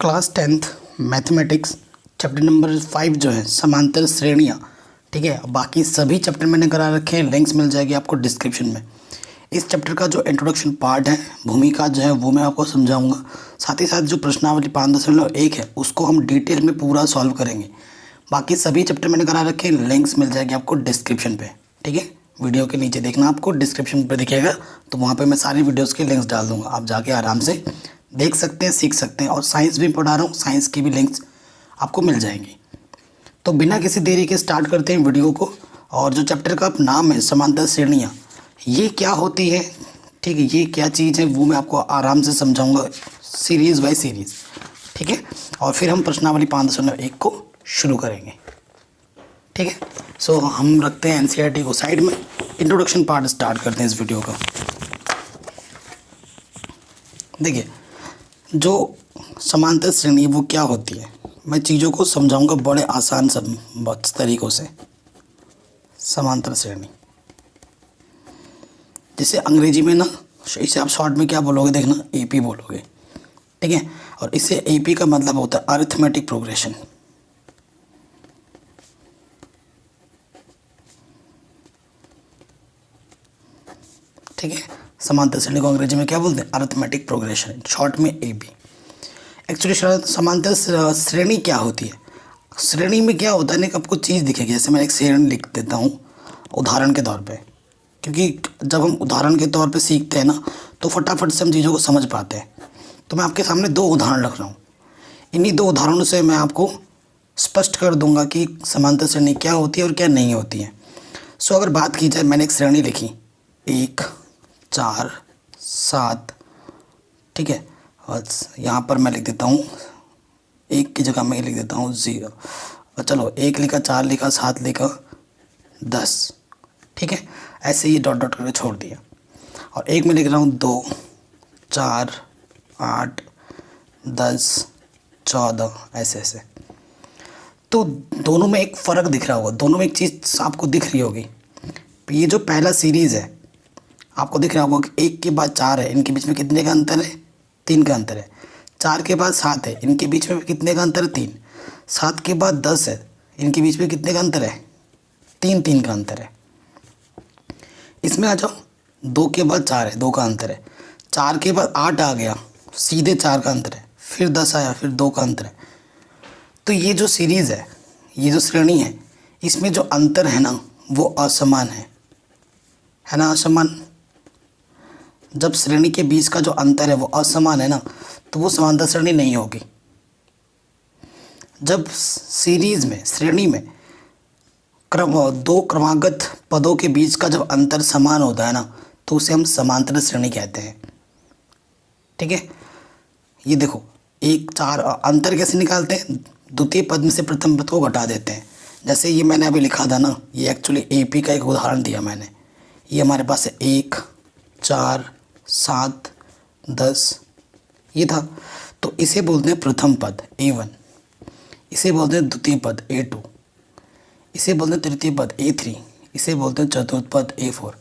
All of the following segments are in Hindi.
Class 10th mathematics chapter number 5 जो है समांतर श्रेणियाँ। ठीक है, बाकी सभी चैप्टर मैंने करा रखे हैं, लिंक्स मिल जाएगी आपको डिस्क्रिप्शन में। इस चैप्टर का जो इंट्रोडक्शन पार्ट है, भूमिका जो है वो मैं आपको समझाऊंगा। साथ ही साथ जो प्रश्नावली 5.1 है उसको हम डिटेल में पूरा सॉल्व करेंगे। बाकी सभी चैप्टर मैंने करा रखे हैं, लिंक्स मिल जाएगी आपको डिस्क्रिप्शन पे। ठीक है, वीडियो के नीचे देखना, आपको डिस्क्रिप्शन पे दिखेगा, तो वहाँ पे मैं सारी वीडियोस के लिंक्स डाल दूँगा। आप जाके आराम से देख सकते हैं, सीख सकते हैं। और साइंस भी पढ़ा रहा हूँ, साइंस की भी लिंक्स आपको मिल जाएंगी। तो बिना किसी देरी के स्टार्ट करते हैं वीडियो को। और जो चैप्टर का नाम है समांतर श्रेणियाँ, ये क्या होती है, ठीक है, ये क्या चीज़ है, वो मैं आपको आराम से समझाऊंगा सीरीज़ बाय सीरीज़। ठीक है, और फिर हम प्रश्नावली 5.1 को शुरू करेंगे। ठीक है, सो हम रखते हैं एनसीईआरटी को साइड में, इंट्रोडक्शन पार्ट स्टार्ट करते हैं इस वीडियो का। देखिए, जो समांतर श्रेणी वो क्या होती है, मैं चीज़ों को समझाऊंगा बड़े आसान सब तरीक़ों से। समांतर श्रेणी जैसे अंग्रेजी में ना, इसे आप शॉर्ट में क्या बोलोगे, देखना एपी बोलोगे। ठीक है, और इसे एपी का मतलब होता है अरिथमेटिक प्रोग्रेशन। ठीक है, समांतर श्रेणी को अंग्रेजी में क्या बोलते हैं, अरिथमेटिक प्रोग्रेशन, शॉर्ट में एपी। एक्चुअली समांतर श्रेणी क्या होती है, श्रेणी में क्या होता है ना, आपको चीज़ दिखेगी। जैसे मैं एक श्रेणी लिख देता हूँ उदाहरण के तौर पे, क्योंकि जब हम उदाहरण के तौर पे सीखते हैं ना, तो फटाफट से हम चीज़ों को समझ पाते हैं। तो मैं आपके सामने 2 उदाहरण रख रहा हूँ, इन्हीं 2 उदाहरणों से मैं आपको स्पष्ट कर दूंगा कि समांतर श्रेणी क्या होती है और क्या नहीं होती है। सो अगर बात की जाए, मैंने एक श्रेणी लिखी 1 4 7, ठीक है, और यहाँ पर मैं लिख देता हूँ 1 की जगह मैं लिख देता हूँ 0। और चलो 1 लिखा, 4 लिखा, 7 लिखा, 10। ठीक है, ऐसे ही डॉट डॉट करके छोड़ दिया। और एक में लिख रहा हूँ 2 4 8 10 14, ऐसे ऐसे। तो दोनों में एक फ़र्क दिख रहा होगा, दोनों में एक चीज़ आपको दिख रही होगी। ये जो पहला सीरीज़ है आपको दिख रहा होगा कि 1 के बाद 4 है, इनके बीच में कितने का अंतर है, 3 का अंतर है। 4 के बाद 7 है, इनके बीच में कितने का अंतर है, 3। 7 के बाद 10 है, इनके बीच में कितने का अंतर है, 3 का अंतर है। इसमें आ जाओ, 2 के बाद 4 है, 2 का अंतर है। 4 के बाद 8 आ गया, सीधे 4 का अंतर है। फिर 10 आया, फिर 2 का अंतर है। तो ये जो सीरीज़ है, ये जो श्रेणी है, इसमें जो अंतर है ना वो असमान है ना, असमान। जब श्रेणी के बीच का जो अंतर है वो असमान है ना, तो वो समांतर श्रेणी नहीं होगी। जब सीरीज़ में, श्रेणी में 2 क्रमागत पदों के बीच का जब अंतर समान होता है ना, तो उसे हम समांतर श्रेणी कहते हैं। ठीक है, ये देखो 1 4 अंतर कैसे निकालते हैं, द्वितीय पद में से प्रथम पद को घटा देते हैं। जैसे ये मैंने अभी लिखा था ना, ये एक्चुअली एपी का एक उदाहरण दिया मैंने। ये हमारे पास है 1 4 7 10, ये था। तो इसे बोलते हैं प्रथम पद A1, इसे बोलते हैं द्वितीय पद A2, इसे बोलते हैं तृतीय पद A3, इसे बोलते हैं चतुर्थ पद A4।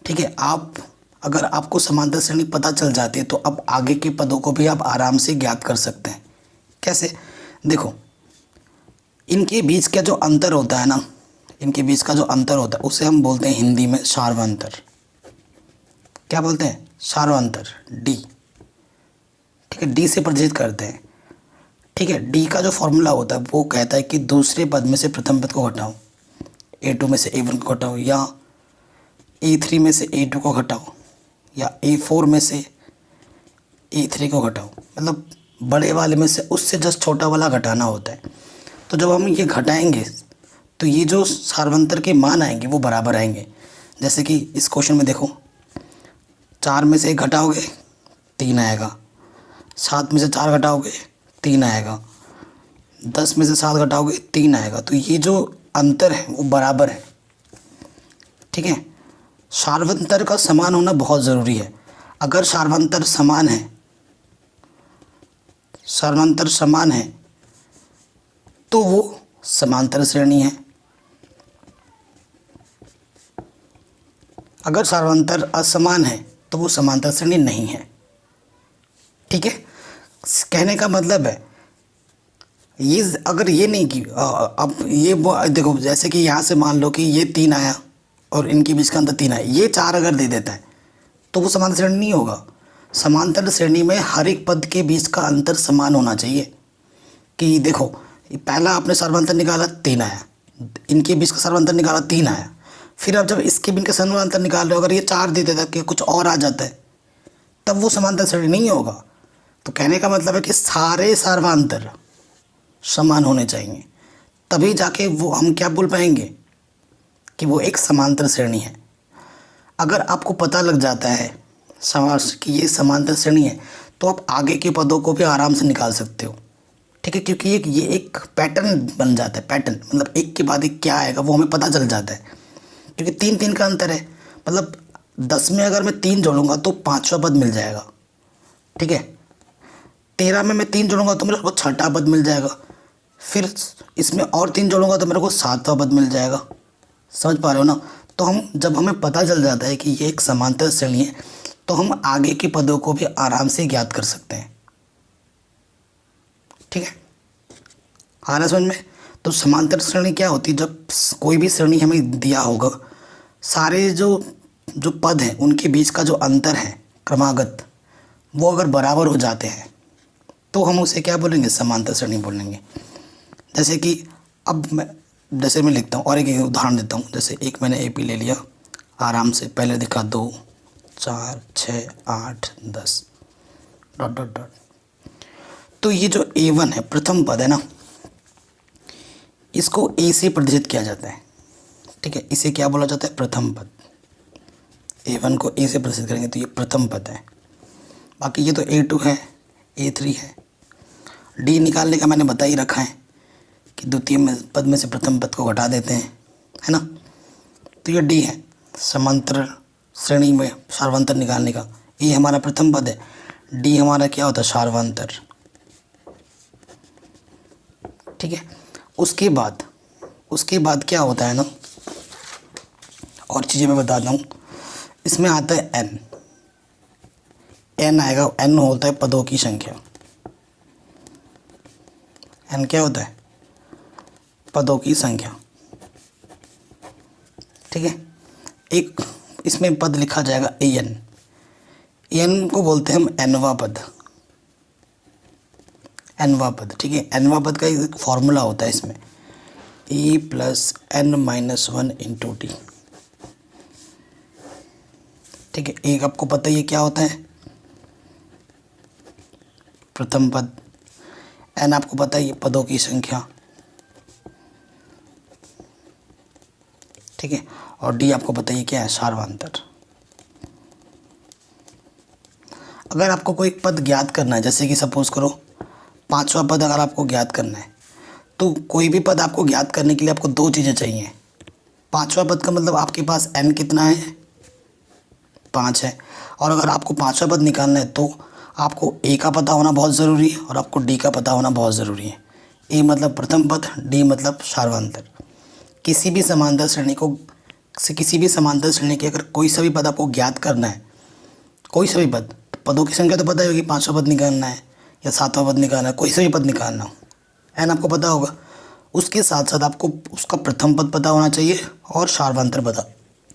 ठीक है, अगर आपको समांतर श्रेणी पता चल जाती है तो अब आगे के पदों को भी आप आराम से ज्ञात कर सकते हैं। कैसे, देखो, इनके बीच का जो अंतर होता है ना, इनके बीच का जो अंतर होता है उसे हम बोलते हैं हिंदी में सार्वंतर। क्या बोलते हैं, सार्वंतर, डी। ठीक है, डी से परिचित करते हैं। ठीक है, डी का जो फॉर्मूला होता है वो कहता है कि दूसरे पद में से प्रथम पद को घटाओ, A2 में से A1 को घटाओ, या A3 में से A2 को घटाओ, या A4 में से A3 को घटाओ। मतलब बड़े वाले में से उससे जस्ट छोटा वाला घटाना होता है। तो जब हम ये घटाएंगे तो ये जो सार्वंतर के मान आएंगे वो बराबर आएंगे। जैसे कि इस क्वेश्चन में देखो, 4 में से 1 घटाओगे 3 आएगा, 7 में से 4 घटाओगे 3 आएगा, 10 में से 7 घटाओगे 3 आएगा। तो ये जो अंतर है वो बराबर है। ठीक है, सार्वंतर का समान होना बहुत ज़रूरी है। अगर सार्वंतर समान है, सार्वंतर समान है तो वो समांतर श्रेणी है। अगर सार्वंतर असमान है तो वो समांतर श्रेणी नहीं है। ठीक है, कहने का मतलब है ये, अगर ये नहीं कि अब ये देखो, जैसे कि यहाँ से मान लो कि ये 3 आया और इनके बीच का अंतर 3 आया, ये 4 अगर दे देता है तो वो समांतर श्रेणी नहीं होगा। समांतर श्रेणी में हर एक पद के बीच का अंतर समान होना चाहिए। कि देखो, पहला आपने सर्वांतर निकाला 3 आया, इनके बीच का सर्वांतर निकाला 3 आया, फिर अब जब इसके बीच का सर्वांतर निकाल रहे हो, अगर ये 4 दे देता कि कुछ और आ जाता है, तब वो समांतर श्रेणी नहीं होगा। तो कहने का मतलब है कि सारे सर्वांतर समान होने चाहिए, तभी जाके वो हम क्या बोल पाएंगे कि वो एक समांतर श्रेणी है। अगर आपको पता लग जाता है समास कि ये समांतर श्रेणी है, तो आप आगे के पदों को भी आराम से निकाल सकते हो, ठीक है, क्योंकि ये एक पैटर्न बन जाता है। पैटर्न मतलब एक के बाद एक क्या आएगा वो हमें पता चल जाता है, क्योंकि 3 का अंतर है। मतलब 10 में अगर मैं 3 जोड़ूंगा तो 5वां पद मिल जाएगा, ठीक है। 13 में मैं 3 जोड़ूंगा तो मेरे को 6ठा पद मिल जाएगा, फिर इसमें और 3 जोड़ूंगा तो मेरे को 7वां पद मिल जाएगा। समझ पा रहे हो ना। तो हम जब हमें पता चल जाता है कि ये एक समांतर श्रेणी है, तो हम आगे के पदों को भी आराम से ज्ञात कर सकते हैं, ठीक है। आ रहा समझ में। तो समांतर श्रेणी क्या होती है, जब कोई भी श्रेणी हमें दिया होगा, सारे जो पद हैं उनके बीच का जो अंतर है क्रमागत, वो अगर बराबर हो जाते हैं तो हम उसे क्या बोलेंगे, समांतर श्रेणी बोलेंगे। जैसे कि अब मैं लिखता हूँ और एक उदाहरण देता हूँ। जैसे एक मैंने AP ले लिया, आराम से पहले दिखा 2 4 6 8 10 डॉट डॉट डॉट। तो ये जो A1 है, प्रथम पद है ना, इसको A से प्रदर्शित किया जाता है, ठीक है। इसे क्या बोला जाता है, प्रथम पद। A1 को A से प्रदर्शित करेंगे तो ये प्रथम पद है। बाकी ये तो A2 है, A3 है। D निकालने का मैंने बता ही रखा है कि द्वितीय पद में से प्रथम पद को घटा देते हैं, है ना। तो ये D है, समांतर श्रेणी में सार्वंतर निकालने का। A हमारा प्रथम पद है, D हमारा क्या होता है, सार्वंतर, ठीक है। उसके बाद क्या होता है ना, और चीज़ें मैं बताता हूँ। इसमें आता है n आएगा। n होता है पदों की संख्या। n क्या होता है, पदों की संख्या, ठीक है। एक इसमें पद लिखा जाएगा an को बोलते हैं हम nवां पद, ठीक है। nवां पद का एक फॉर्मूला होता है इसमें, e + n-1 × d, ठीक है। एक आपको पता ही क्या होता है, प्रथम पद। n आपको पता है पदों की संख्या, ठीक है। और d आपको पता ही क्या है, सार्वंतर। अगर आपको कोई पद ज्ञात करना है, जैसे कि सपोज करो 5वां पद अगर आपको ज्ञात करना है, तो कोई भी पद आपको ज्ञात करने के लिए आपको 2 चीज़ें चाहिए। 5वां पद का मतलब आपके पास n कितना है, 5 है। और अगर आपको 5वां पद निकालना है तो आपको A का पता होना बहुत ज़रूरी है और आपको D का पता होना बहुत ज़रूरी है। A मतलब प्रथम पद, D मतलब सार्वंतर। किसी भी समांतर श्रेणी के अगर कोई सा भी पद आपको ज्ञात करना है, कोई सा भी पद, तो पदों की संख्या तो पता ही होगी, 5वां पद निकालना है या 7वां पद निकालना है, कोई सा भी पद निकालना हो, n आपको पता होगा। उसके साथ साथ आपको उसका प्रथम पद पता होना चाहिए और सार्वंतर पता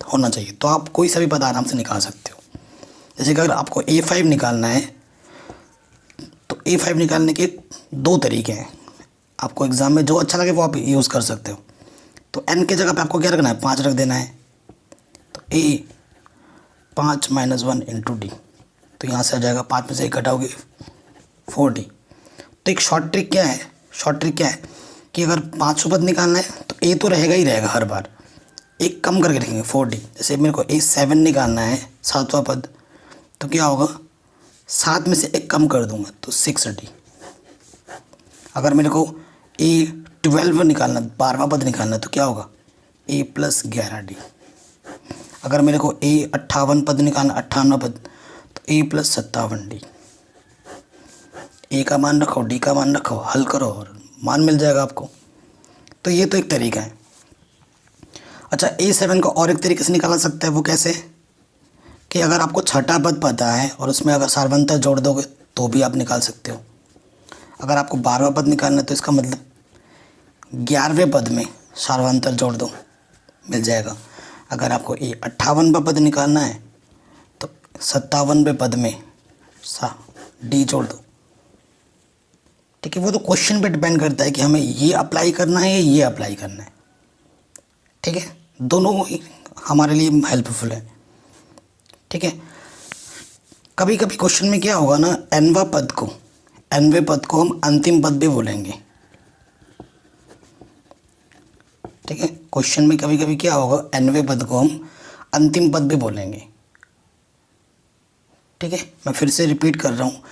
होना चाहिए, तो आप कोई सा भी पद आराम से निकाल सकते हो। जैसे कि अगर आपको A5 निकालना है, तो A5 निकालने के 2 तरीके हैं। आपको एग्ज़ाम में जो अच्छा लगे वो आप यूज़ कर सकते हो। तो n के जगह पे आपको क्या रखना है, 5 रख देना है। तो A 5 - 1 × d, तो यहाँ से आ जाएगा 5 में से 1 घटाओगे 4d। तो एक शॉर्ट ट्रिक क्या है कि अगर 5वां पद निकालना है तो A तो रहेगा ही रहेगा हर बार, एक कम करके रखेंगे 4d। जैसे मेरे को A7 निकालना है, 7वां पद, तो क्या होगा, 7 में से 1 कम कर दूंगा तो 6d। अगर मेरे को A12 निकालना, 12वां पद निकालना है, तो क्या होगा, A + 11d। अगर मेरे को A58 पद निकालना, 58वां पद, तो A + 57d। A का मान रखो, D का मान रखो, हल करो और मान मिल जाएगा आपको। तो ये तो एक तरीका है। अच्छा, A7 को और एक तरीके से निकाला सकता है। वो कैसे, कि अगर आपको 6ठा पद पता है और उसमें अगर सार्वंतर जोड़ दोगे तो भी आप निकाल सकते हो। अगर आपको 12वां पद निकालना है तो इसका मतलब 11वें पद में सार्वंतर जोड़ दो, मिल जाएगा। अगर आपको ये 58वां पद निकालना है तो 57वें पद में डी जोड़ दो। ठीक है, वो तो क्वेश्चन पे डिपेंड करता है कि हमें ये अप्लाई करना है या ये अप्लाई करना है। ठीक है, दोनों ही हमारे लिए हेल्पफुल है। ठीक है, कभी कभी क्वेश्चन में क्या होगा ना, एनवें पद को हम अंतिम पद भी बोलेंगे। ठीक है, क्वेश्चन में कभी कभी क्या होगा, एनवें पद को हम अंतिम पद भी बोलेंगे। ठीक है, मैं फिर से रिपीट कर रहा हूँ,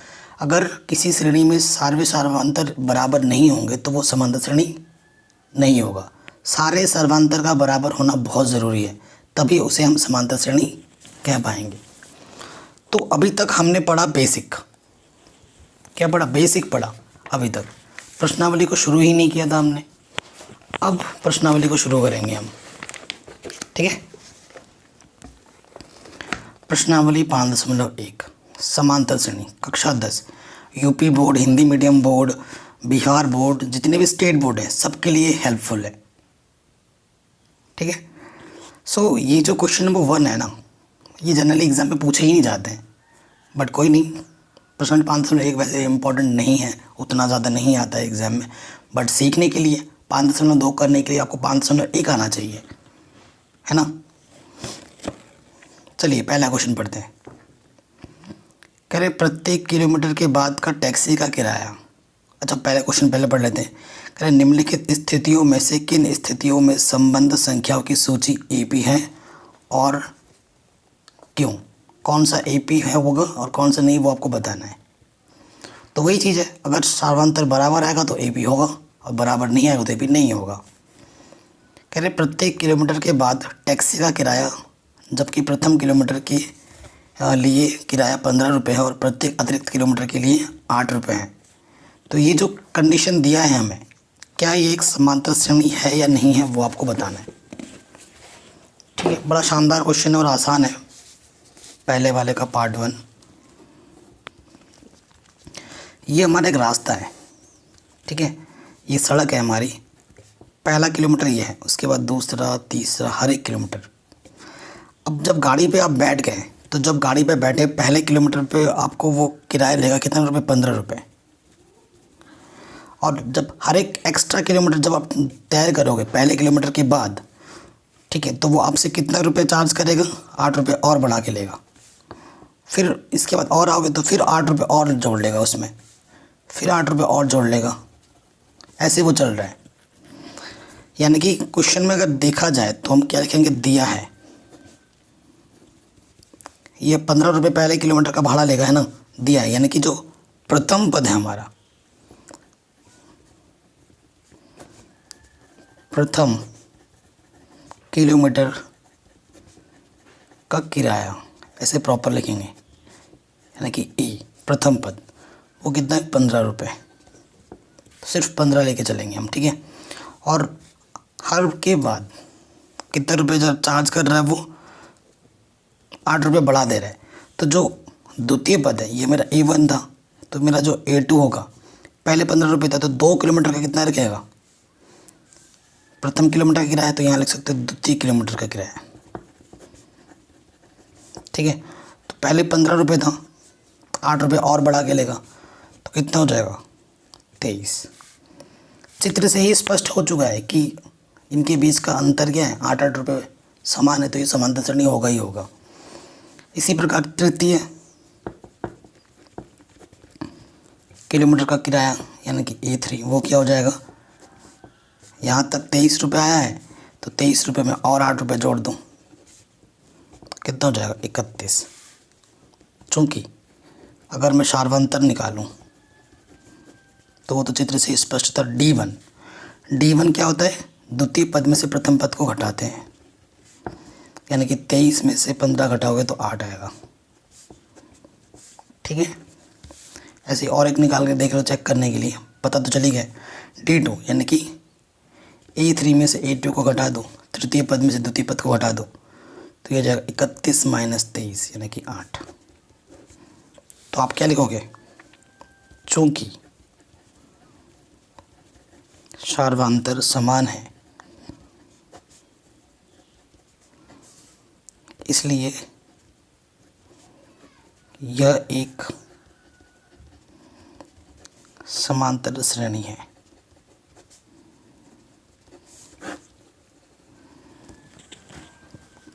अगर किसी श्रेणी में सारे सर्वांतर बराबर नहीं होंगे तो वो समांतर श्रेणी नहीं होगा। सारे सर्वांतर का बराबर होना बहुत ज़रूरी है, तभी उसे हम समांतर श्रेणी कह पाएंगे। तो अभी तक हमने पढ़ा बेसिक, क्या पढ़ा, बेसिक पढ़ा अभी तक। प्रश्नावली को शुरू ही नहीं किया था हमने, अब प्रश्नावली को शुरू करेंगे हम। ठीक है, प्रश्नावली 5.1 समांतर श्रेणी कक्षा 10 UP board, Hindi medium board, Bihar board, जितने भी स्टेट बोर्ड हैं सबके लिए हेल्पफुल है। ठीक है, सो ये जो क्वेश्चन नंबर 1 है ना, ये जनरली एग्जाम में पूछे ही नहीं जाते हैं, बट कोई नहीं, प्रश्न 5.1 वैसे इंपॉर्टेंट नहीं है, उतना ज़्यादा नहीं आता है एग्ज़ाम में, बट सीखने के लिए 5.2 करने के लिए आपको 5.1 आना चाहिए, है ना। चलिए पहला क्वेश्चन पढ़ते हैं। कह रहे प्रत्येक किलोमीटर के बाद का टैक्सी का किराया। अच्छा, पहले क्वेश्चन पहले पढ़ लेते हैं। कह रहे निम्नलिखित स्थितियों में से किन स्थितियों में संबंध संख्याओं की सूची एपी है और क्यों। कौन सा एपी है होगा और कौन सा नहीं, वो आपको बताना है। तो वही चीज़ है, अगर सर्वांतर बराबर आएगा तो एपी होगा और बराबर नहीं आएगा तो एपी नहीं होगा। कह रहे प्रत्येक किलोमीटर के बाद टैक्सी का किराया, जबकि प्रथम किलोमीटर के लिए किराया 15 रुपये है और प्रत्येक अतिरिक्त किलोमीटर के लिए 8 रुपये है। तो ये जो कंडीशन दिया है हमें, क्या ये एक समांतर श्रेणी है या नहीं है, वो आपको बताना है। ठीक है, बड़ा शानदार क्वेश्चन है और आसान है, पहले वाले का पार्ट 1। ये हमारा एक रास्ता है, ठीक है, ये सड़क है हमारी, पहला किलोमीटर ये है, उसके बाद दूसरा, तीसरा, हर एक किलोमीटर। अब जब गाड़ी पे आप बैठ गए, तो जब गाड़ी पे बैठे पहले किलोमीटर पे आपको वो किराया लेगा कितने रुपए, 15 रुपये। और जब हर एक एक्स्ट्रा किलोमीटर जब आप तय करोगे पहले किलोमीटर के बाद, ठीक है, तो वो आपसे कितना रुपये चार्ज करेगा, 8 रुपये और बढ़ा के लेगा। फिर इसके बाद और आओगे तो फिर 8 रुपये और जोड़ लेगा उसमें, फिर 8 रुपये और जोड़ लेगा, ऐसे वो चल रहा है। यानी कि क्वेश्चन में अगर देखा जाए तो हम क्या लिखेंगे, दिया है ये 15 रुपये पहले किलोमीटर का भाड़ा लेगा, है ना, दिया है। यानी कि जो प्रथम पद है हमारा, प्रथम किलोमीटर का किराया, ऐसे प्रॉपर लिखेंगे, यानी कि ए प्रथम पद, वो कितना है, 15 रुपये, सिर्फ 15 लेके चलेंगे हम। ठीक है, और हर के बाद कितने रुपये जो चार्ज कर रहा है, वो 8 रुपये बढ़ा दे रहा है। तो जो द्वितीय पद है, ये मेरा A1 था, तो मेरा जो A2 होगा, पहले 15 रुपये था, तो 2 किलोमीटर का कितना रखेगा, प्रथम किलोमीटर का किराया, तो यहाँ लिख सकते हो द्वितीय किलोमीटर का किराया। ठीक है, तो पहले 15 रुपये था, 8 रुपये और बढ़ा के लेगा, तो कितना हो जाएगा, 23। चित्र से ही स्पष्ट हो चुका है कि इनके बीच का अंतर क्या है, 8-8 रुपये समान है, तो ये समांतर श्रेणी होगा ही होगा। इसी प्रकार तृतीय किलोमीटर का किराया यानी कि A3, वो क्या हो जाएगा, यहाँ तक 23 रुपये आया है, तो 23 रुपये में और 8 रुपये जोड़ दूँ, कितना हो जाएगा, 31। चूँकि अगर मैं सार्वंतर निकालूं तो वो तो चित्र से स्पष्ट था। D1 क्या होता है, द्वितीय पद में से प्रथम पद को घटाते हैं, यानी कि 23 में से 15 घटाओगे तो 8 आएगा। ठीक है, ऐसे और एक निकाल के देख लो, चेक करने के लिए पता तो चली गया। D2 यानी कि A3 में से A2 को घटा दो, तृतीय पद में से द्वितीय पद को घटा दो, तो यह जाएगा 31 माइनस 23 यानी कि 8। तो आप क्या लिखोगे, चूँकि सार्वंतर समान है, इसलिए यह एक समांतर श्रेणी है।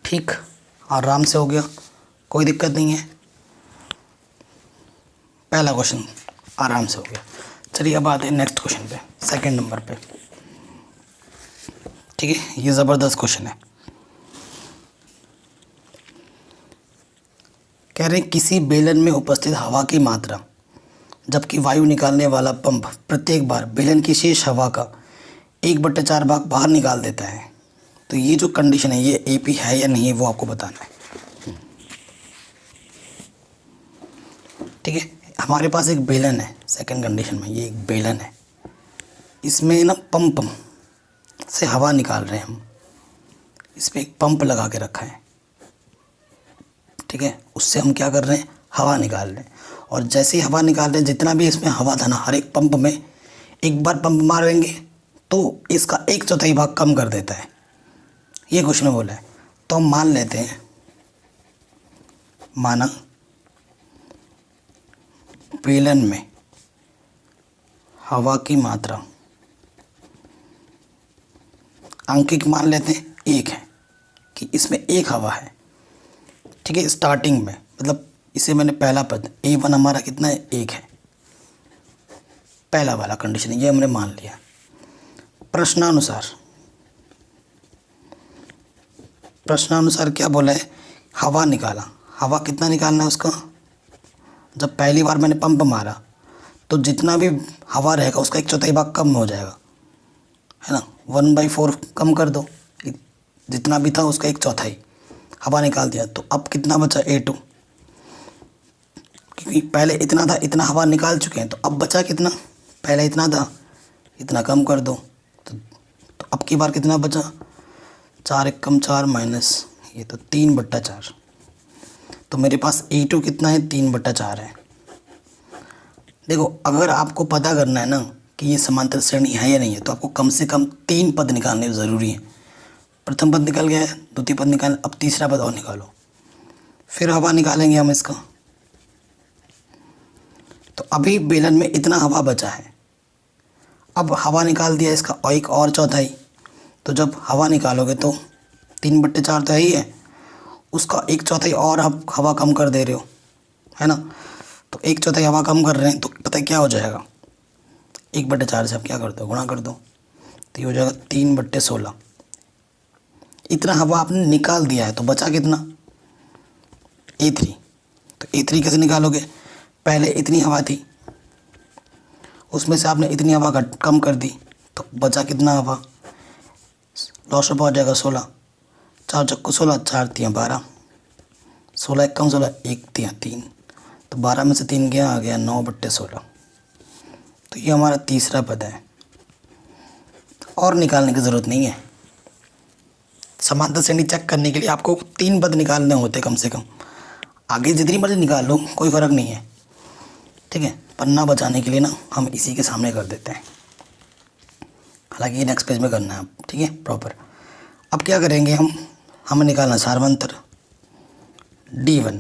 ठीक, आराम से हो गया, कोई दिक्कत नहीं है। पहला क्वेश्चन आराम से हो गया। चलिए अब आते हैं नेक्स्ट क्वेश्चन पे, सेकंड नंबर पे। ठीक है, ये ज़बरदस्त क्वेश्चन है। कह रहे हैं किसी बेलन में उपस्थित हवा की मात्रा जबकि वायु निकालने वाला पंप प्रत्येक बार बेलन की शेष हवा का 1/4 भाग बाहर निकाल देता है, तो ये जो कंडीशन है ये एपी है या नहीं है वो आपको बताना है। ठीक है, हमारे पास एक बेलन है, सेकंड कंडीशन में ये एक बेलन है, इसमें ना पंप से हवा निकाल रहे हैं हम, इस पर एक पंप लगा के रखा है। ठीक है, उससे हम क्या कर रहे हैं, हवा निकाल रहे हैं। और जैसे ही हवा निकाल रहे हैं, जितना भी इसमें हवा था ना, हर एक पंप में एक बार पंप मारेंगे तो इसका 1/4 भाग कम कर देता है, ये क्वेश्चन में बोला है। तो हम मान लेते हैं, माना बेलन में हवा की मात्रा अंकित मान लेते हैं 1 है, कि इसमें 1 हवा है। ठीक है, स्टार्टिंग में, मतलब इसे मैंने पहला पद A1 हमारा कितना है, 1 है, पहला वाला कंडीशन ये हमने मान लिया। प्रश्नानुसार क्या बोला है, हवा निकाला। हवा कितना निकालना है उसका, जब पहली बार मैंने पंप मारा तो जितना भी हवा रहेगा उसका 1/4 भाग कम हो जाएगा, है ना। 1/4 कम कर दो, जितना भी था उसका 1/4 हवा निकाल दिया। तो अब कितना बचा, A2, क्योंकि पहले इतना था, इतना हवा निकाल चुके हैं, तो अब बचा कितना, पहले इतना था, इतना कम कर दो। तो अब की बार कितना बचा, 4 एकम 4 माइनस ये तो 3/4। तो मेरे पास A2 कितना है, 3/4 है। देखो, अगर आपको पता करना है ना कि ये समांतर श्रेणी है या नहीं है, तो आपको कम से कम 3 पद निकालने ज़रूरी है। प्रथम पद निकल गया है, द्वितीय पद निकाल, अब तीसरा पद और निकालो, फिर हवा निकालेंगे हम इसका। तो अभी बेलन में इतना हवा बचा है, अब हवा निकाल दिया इसका और एक और चौथाई, तो जब हवा निकालोगे तो 3/4 तो ही है, उसका 1/4 और आप हवा कम कर दे रहे हो, है ना। तो 1/4 हवा कम कर रहे हैं, तो पता है क्या हो जाएगा, 1/4 से आप क्या कर दो, गुणा कर दो, तो ये हो जाएगा 3/16। इतना हवा आपने निकाल दिया है, तो बचा कितना, A3। तो A3 कैसे निकालोगे, पहले इतनी हवा थी, उसमें से आपने इतनी हवा कम कर दी, तो बचा कितना हवा, लॉस हो जाएगा 16, 4 चक्कू 16, 4 तियाँ 12, 16 एकम 16, 1 तियाँ 3, तो 12 में से 3 गया, आ गया 9/16। तो ये हमारा तीसरा पद है, और निकालने की ज़रूरत नहीं है। समांतर श्रेणी चेक करने के लिए आपको 3 पद निकालने होते कम से कम, आगे जितनी मर्जी निकाल लो, कोई फ़र्क नहीं है। ठीक है, पन्ना बचाने के लिए ना हम इसी के सामने कर देते हैं, हालांकि ये नेक्स्ट पेज में करना है। ठीक है, प्रॉपर। अब क्या करेंगे, हमें निकालना सार्वंतर D1।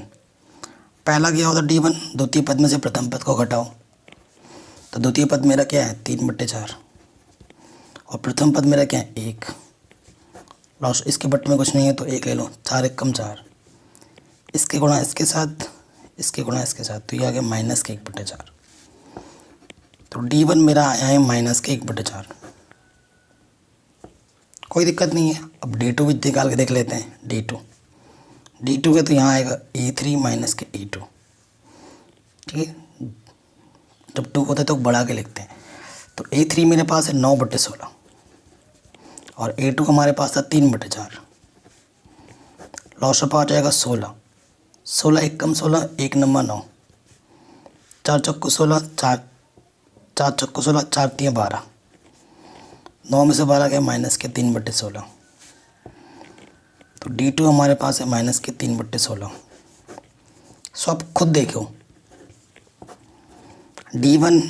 पहला क्या होता है, D1, द्वितीय पद में से प्रथम पद को घटाओ, तो द्वितीय पद मेरा क्या है, 3/4, और प्रथम पद मेरा क्या है, 1। लॉस, इसके बट में कुछ नहीं है तो 1 ले लो, 4 एकम 4, इसके गुणा इसके साथ, इसके गुणा इसके साथ, तो ये आ गया -1/4। तो D1 मेरा आया है -1/4, कोई दिक्कत नहीं है। अब D2 भी निकाल के देख लेते हैं। D2 के तो यहाँ आएगा A3 माइनस के A2। ठीक है, जब 2 होता है तो बढ़ा के लिखते हैं। तो A3 मेरे पास है 9/16 और A2 हमारे पास था 3/4। लॉस ऑफ आ जाएगा 16, 16 एकम 16, 1 नंबर 9, 4 चक्कू 16, 4 चक्कू 16, 4 तियाँ 12, 9 में से 12 गया माइनस के 3/16। तो D2 हमारे पास है -3/16। सो आप खुद देखो, D1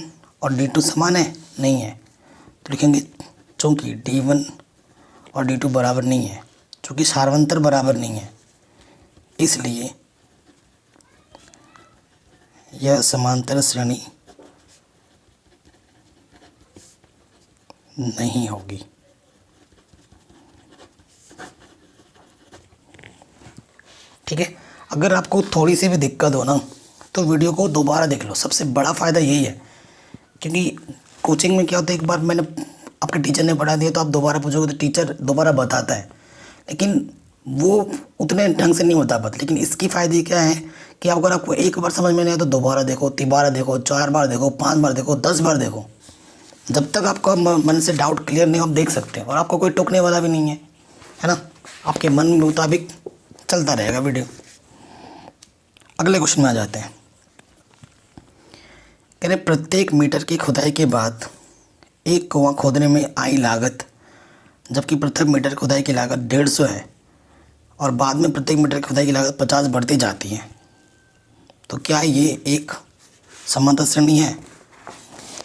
और D2 समान है, नहीं है, तो लिखेंगे चूँकि D1 और D2 बराबर नहीं है, चूँकि सार्वंतर बराबर नहीं है, इसलिए यह समांतर श्रेणी नहीं होगी। ठीक है, अगर आपको थोड़ी सी भी दिक्कत हो ना तो वीडियो को दोबारा देख लो, सबसे बड़ा फ़ायदा यही है। क्योंकि कोचिंग में क्या होता है, एक बार मैंने आपके टीचर ने पढ़ा दिया तो आप दोबारा पूछोगे तो टीचर दोबारा बताता है, लेकिन वो उतने ढंग से नहीं बता पाता। लेकिन इसकी फ़ायदे क्या है कि अगर आपको एक बार समझ में नहीं आया तो दोबारा देखो, तिबारा देखो, 4 बार देखो, 5 बार देखो, 10 बार देखो, जब तक आपका मन से डाउट क्लियर नहीं हो आप देख सकते हैं। और आपको कोई टोकने वाला भी नहीं है ना, आपके मन के मुताबिक चलता रहेगा वीडियो। अगले क्वेश्चन में आ जाते हैं। कह रहे प्रत्येक मीटर की खुदाई के बाद एक कुआं खोदने में आई लागत, जबकि प्रत्येक मीटर खुदाई की लागत 150 है और बाद में प्रत्येक मीटर की खुदाई की लागत 50 बढ़ती जाती है, तो क्या ये एक समांतर श्रेणी है?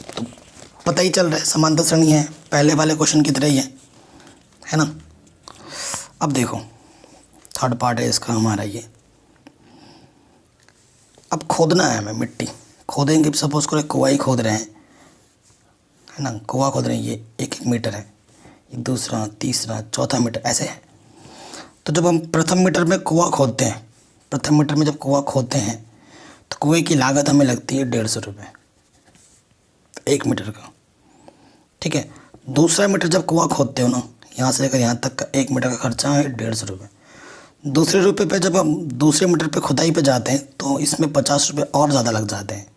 तो पता ही चल रहा है समांतर श्रेणी है, पहले वाले क्वेश्चन की तरह ही है ना। अब देखो थर्ड पार्ट है इसका हमारा ये। अब खोदना है हमें, मिट्टी खोदेंगे, सपोज करो कुआं ही खोद रहे हैं, है ना, कुआं खोद रहे हैं, ये 1-1 मीटर है, ये दूसरा, तीसरा, चौथा मीटर ऐसे है। तो जब हम प्रथम मीटर में कुआं खोदते हैं, प्रथम मीटर में जब कुआं खोदते हैं तो कुएं की लागत हमें लगती है 150 रुपये 1 मीटर का। ठीक है, दूसरा मीटर जब कुआं खोदते हो ना, यहाँ से लेकर यहाँ तक का 1 मीटर का खर्चा है 150 रुपये। दूसरे रुपये पे जब हम दूसरे मीटर पे खुदाई पे जाते हैं तो इसमें 50 रुपये और ज़्यादा लग जाते हैं।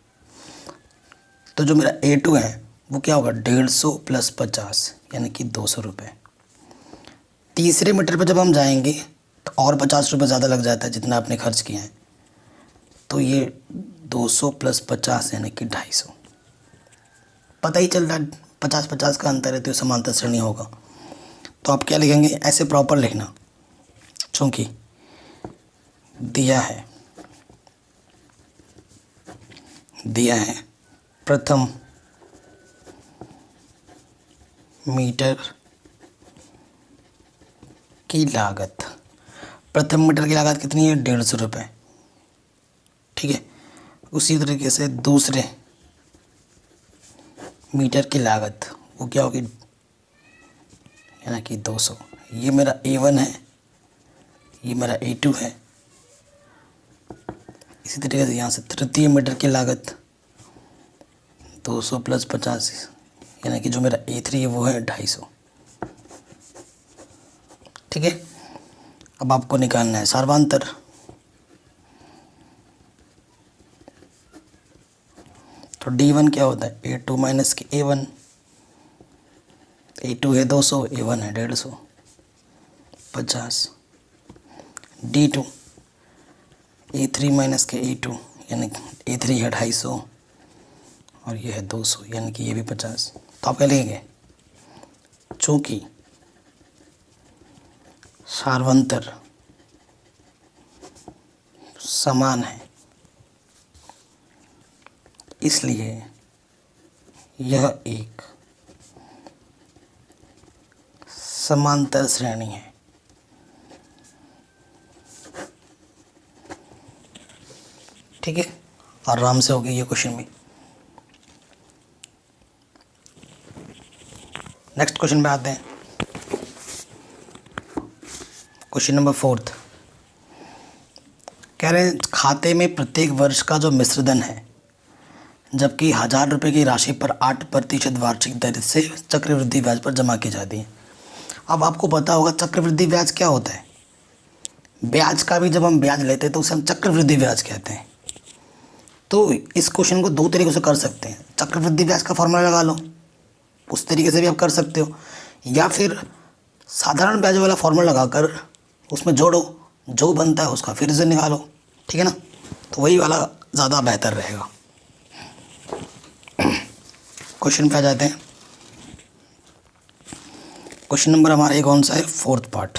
तो जो मेरा A2 है वो क्या होगा, 150 + 50 यानी कि 200 रुपये। तीसरे मीटर पे जब हम जाएंगे तो और 50 रुपये ज़्यादा लग जाता है जितना आपने खर्च किया है, तो ये 200 + 50 यानी कि 250। पता ही चल रहा है 50-50 का अंतर है तो समांतर श्रेणी होगा। तो आप क्या लिखेंगे, ऐसे प्रॉपर लिखना, चूँकि दिया है प्रथम मीटर की लागत, प्रथम मीटर की लागत कितनी है, 150 रुपये। ठीक है, उसी तरीके से दूसरे मीटर की लागत वो क्या होगी, यानी कि 200। ये मेरा A1 है, ये मेरा A2 है। इसी तरीके से यहाँ से तृतीय मीटर की लागत 200 + 50 यानी कि जो मेरा A3 है वो है 250। ठीक है, अब आपको निकालना है सार्वांतर। तो D1 क्या होता है, A2 - के A1। A2 है 200, A1 है 150 50। D2 A3 - के A2 यानी A3 है 250 और ये है 200 यानी कि ये भी 50। तो आप क्या लिखेंगे, चूँकि सार्वंतर समान है इसलिए यह एक समांतर श्रेणी है। ठीक है, आराम से हो गई ये क्वेश्चन भी। नेक्स्ट क्वेश्चन पे आते हैं, क्वेश्चन नंबर 4। कह रहे हैं खाते में प्रत्येक वर्ष का जो मिश्रधन है, जबकि 1000 रुपये की राशि पर 8% वार्षिक दर से चक्रवृद्धि ब्याज पर जमा की जाती है। अब आपको पता होगा चक्रवृद्धि ब्याज क्या होता है, ब्याज का भी जब हम ब्याज लेते हैं तो उसे हम चक्रवृद्धि ब्याज कहते हैं। तो इस क्वेश्चन को 2 तरीक़ों से कर सकते हैं, चक्रवृद्धि ब्याज का फॉर्मूला लगा लो, उस तरीके से भी आप कर सकते हो, या फिर साधारण ब्याज वाला फॉर्मूला लगाकर उसमें जोड़ो, जो बनता है उसका फिर से निकालो। ठीक है ना, तो वही वाला ज़्यादा बेहतर रहेगा। क्वेश्चन पे आ जाते हैं। क्वेश्चन नंबर हमारा ये कौन सा है, 4th पार्ट।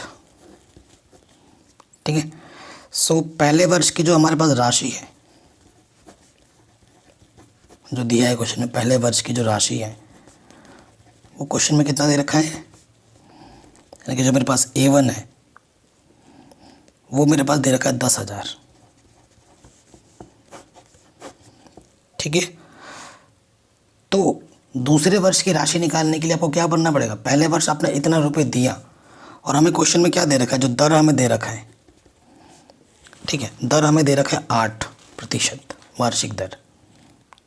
ठीक है, सो पहले वर्ष की जो हमारे पास राशि है, जो दिया है क्वेश्चन में, पहले वर्ष की जो राशि है वो क्वेश्चन में कितना दे रखा है, यानी कि जो मेरे पास A1 है वो मेरे पास दे रखा है 10,000। ठीक है, तो दूसरे वर्ष की राशि निकालने के लिए आपको क्या करना पड़ेगा, पहले वर्ष आपने इतना रुपए दिया और हमें क्वेश्चन में क्या दे रखा है, जो दर हमें दे रखा है, ठीक है, दर हमें दे रखा है 8% वार्षिक दर।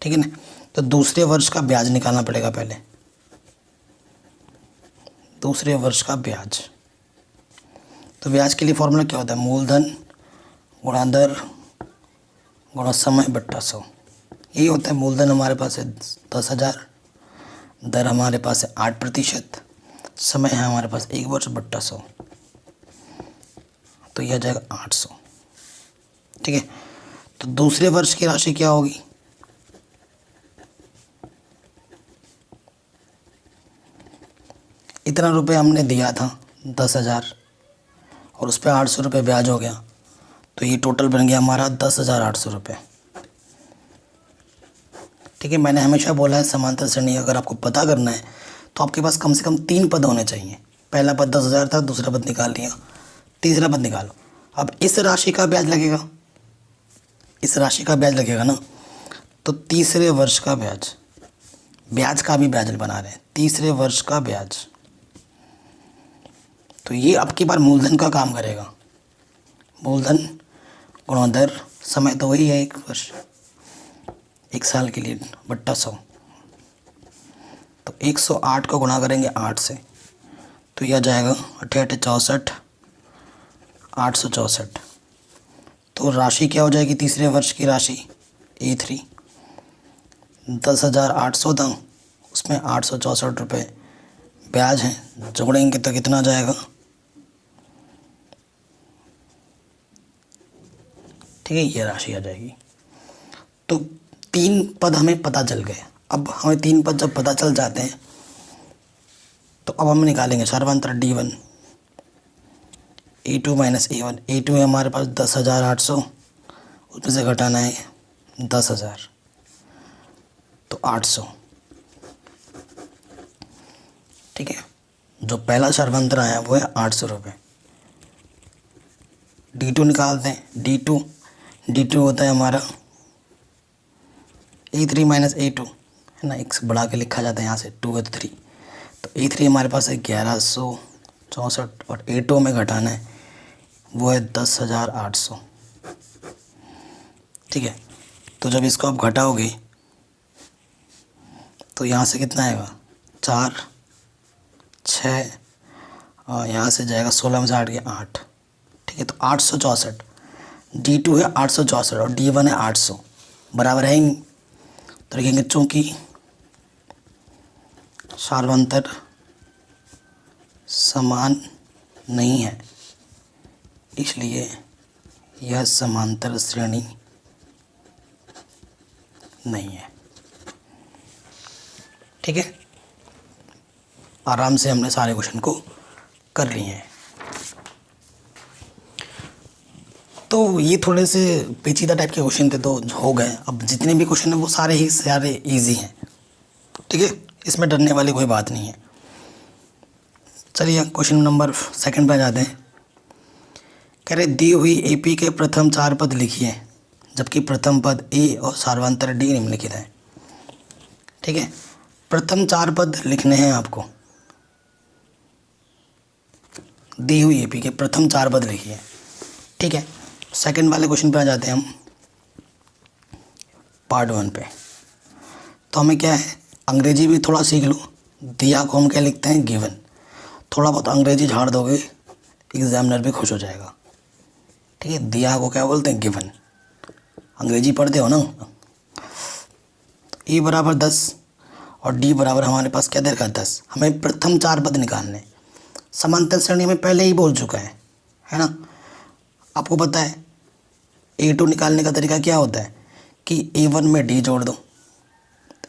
ठीक है ना, तो दूसरे वर्ष का ब्याज निकालना पड़ेगा पहले, दूसरे वर्ष का ब्याज। तो ब्याज के लिए फॉर्मूला क्या होता है, मूलधन गुणा दर गुणा समय बट्टा 100। यही होता है, मूलधन हमारे पास है 10,000, दर हमारे पास है 8%, समय है हमारे पास 1 वर्ष बट्टा 100, तो यह आ जाएगा 800। ठीक है, तो दूसरे वर्ष की राशि क्या होगी, इतना रुपए हमने दिया था 10,000 और उस पर 800 रुपये ब्याज हो गया, तो ये टोटल बन गया हमारा 10,800 रुपये। ठीक है, मैंने हमेशा बोला है समांतर श्रेणी अगर आपको पता करना है तो आपके पास कम से कम 3 पद होने चाहिए। पहला पद 10,000 था, दूसरा पद निकाल लिया, तीसरा पद निकालो। अब इस राशि का ब्याज लगेगा, इस राशि का ब्याज लगेगा ना, तो तीसरे वर्ष का ब्याज, ब्याज का भी ब्याज बना रहे हैं, तीसरे वर्ष का ब्याज, तो ये आपकी बार मूलधन का काम करेगा, मूलधन गुणा दर, समय तो वही है 1 वर्ष, 1 साल के लिए बट्टा 100, तो 108 को गुणा करेंगे 8 से, तो यह जाएगा 8 64, 864। तो राशि क्या हो जाएगी तीसरे वर्ष की राशि, A3 10,800 था, उसमें 864 रुपये ब्याज है, जोड़ेंगे तो कितना जाएगा, ठीक है, ये राशि आ जाएगी। तो 3 पद हमें पता चल गए। अब हमें 3 पद जब पता चल जाते हैं तो अब हम निकालेंगे सर्वांतर D1 A2 minus A1। A2 है हमारे पास 10,800, उसमें से घटाना है 10,000, तो 800। ठीक है, जो पहला सर्वांतर आया वो है 800 रुपये। D2 निकालते हैं, D2 होता है हमारा A3 माइनस A2, है ना, एक से बढ़ा के लिखा जाता है, यहाँ से 2 है तो 3, तो A3 हमारे पास है 1164 और A2 में घटाना है वो है 10,800। ठीक है, तो जब इसको आप घटाओगे तो यहाँ से कितना आएगा, 4 6 और यहाँ से जाएगा 16 में से 8 गया 8। ठीक है, तो 864, D2 है 864 और D1 है 800, बराबर है ही नहीं। तो लिखेंगे चूँकि सार्वंतर समान नहीं है इसलिए यह समांतर श्रेणी नहीं है। ठीक है, आराम से हमने सारे क्वेश्चन को कर लिए हैं। तो ये थोड़े से पेचीदा टाइप के क्वेश्चन थे तो हो गए। अब जितने भी क्वेश्चन हैं वो सारे इजी हैं। ठीक है, इसमें डरने वाली कोई बात नहीं है। चलिए क्वेश्चन नंबर 2 पे आ जाते हैं। कह रहे दी हुई AP के प्रथम 4 पद लिखिए जबकि प्रथम पद A और सार्वंतर D निम्नलिखित है। ठीक है, प्रथम 4 पद लिखने हैं आपको, दी हुई AP के प्रथम 4 पद लिखिए। ठीक है, सेकंड वाले क्वेश्चन पे आ जाते हैं हम, पार्ट 1 पे। तो हमें क्या है, अंग्रेजी भी थोड़ा सीख लो। दिया को हम क्या लिखते हैं, गिवन। थोड़ा बहुत अंग्रेजी झाड़ दोगे एग्जामिनर भी खुश हो जाएगा। ठीक है, दिया को क्या बोलते हैं, गिवन। अंग्रेजी पढ़ते हो ना। E बराबर 10 और D बराबर हमारे पास क्या दे रखा है, 10। हमें प्रथम 4 पद निकालने। समांतर श्रेणी में पहले ही बोल चुका है ना। आपको पता है A2 निकालने का तरीका क्या होता है कि A1 में D जोड़ दो।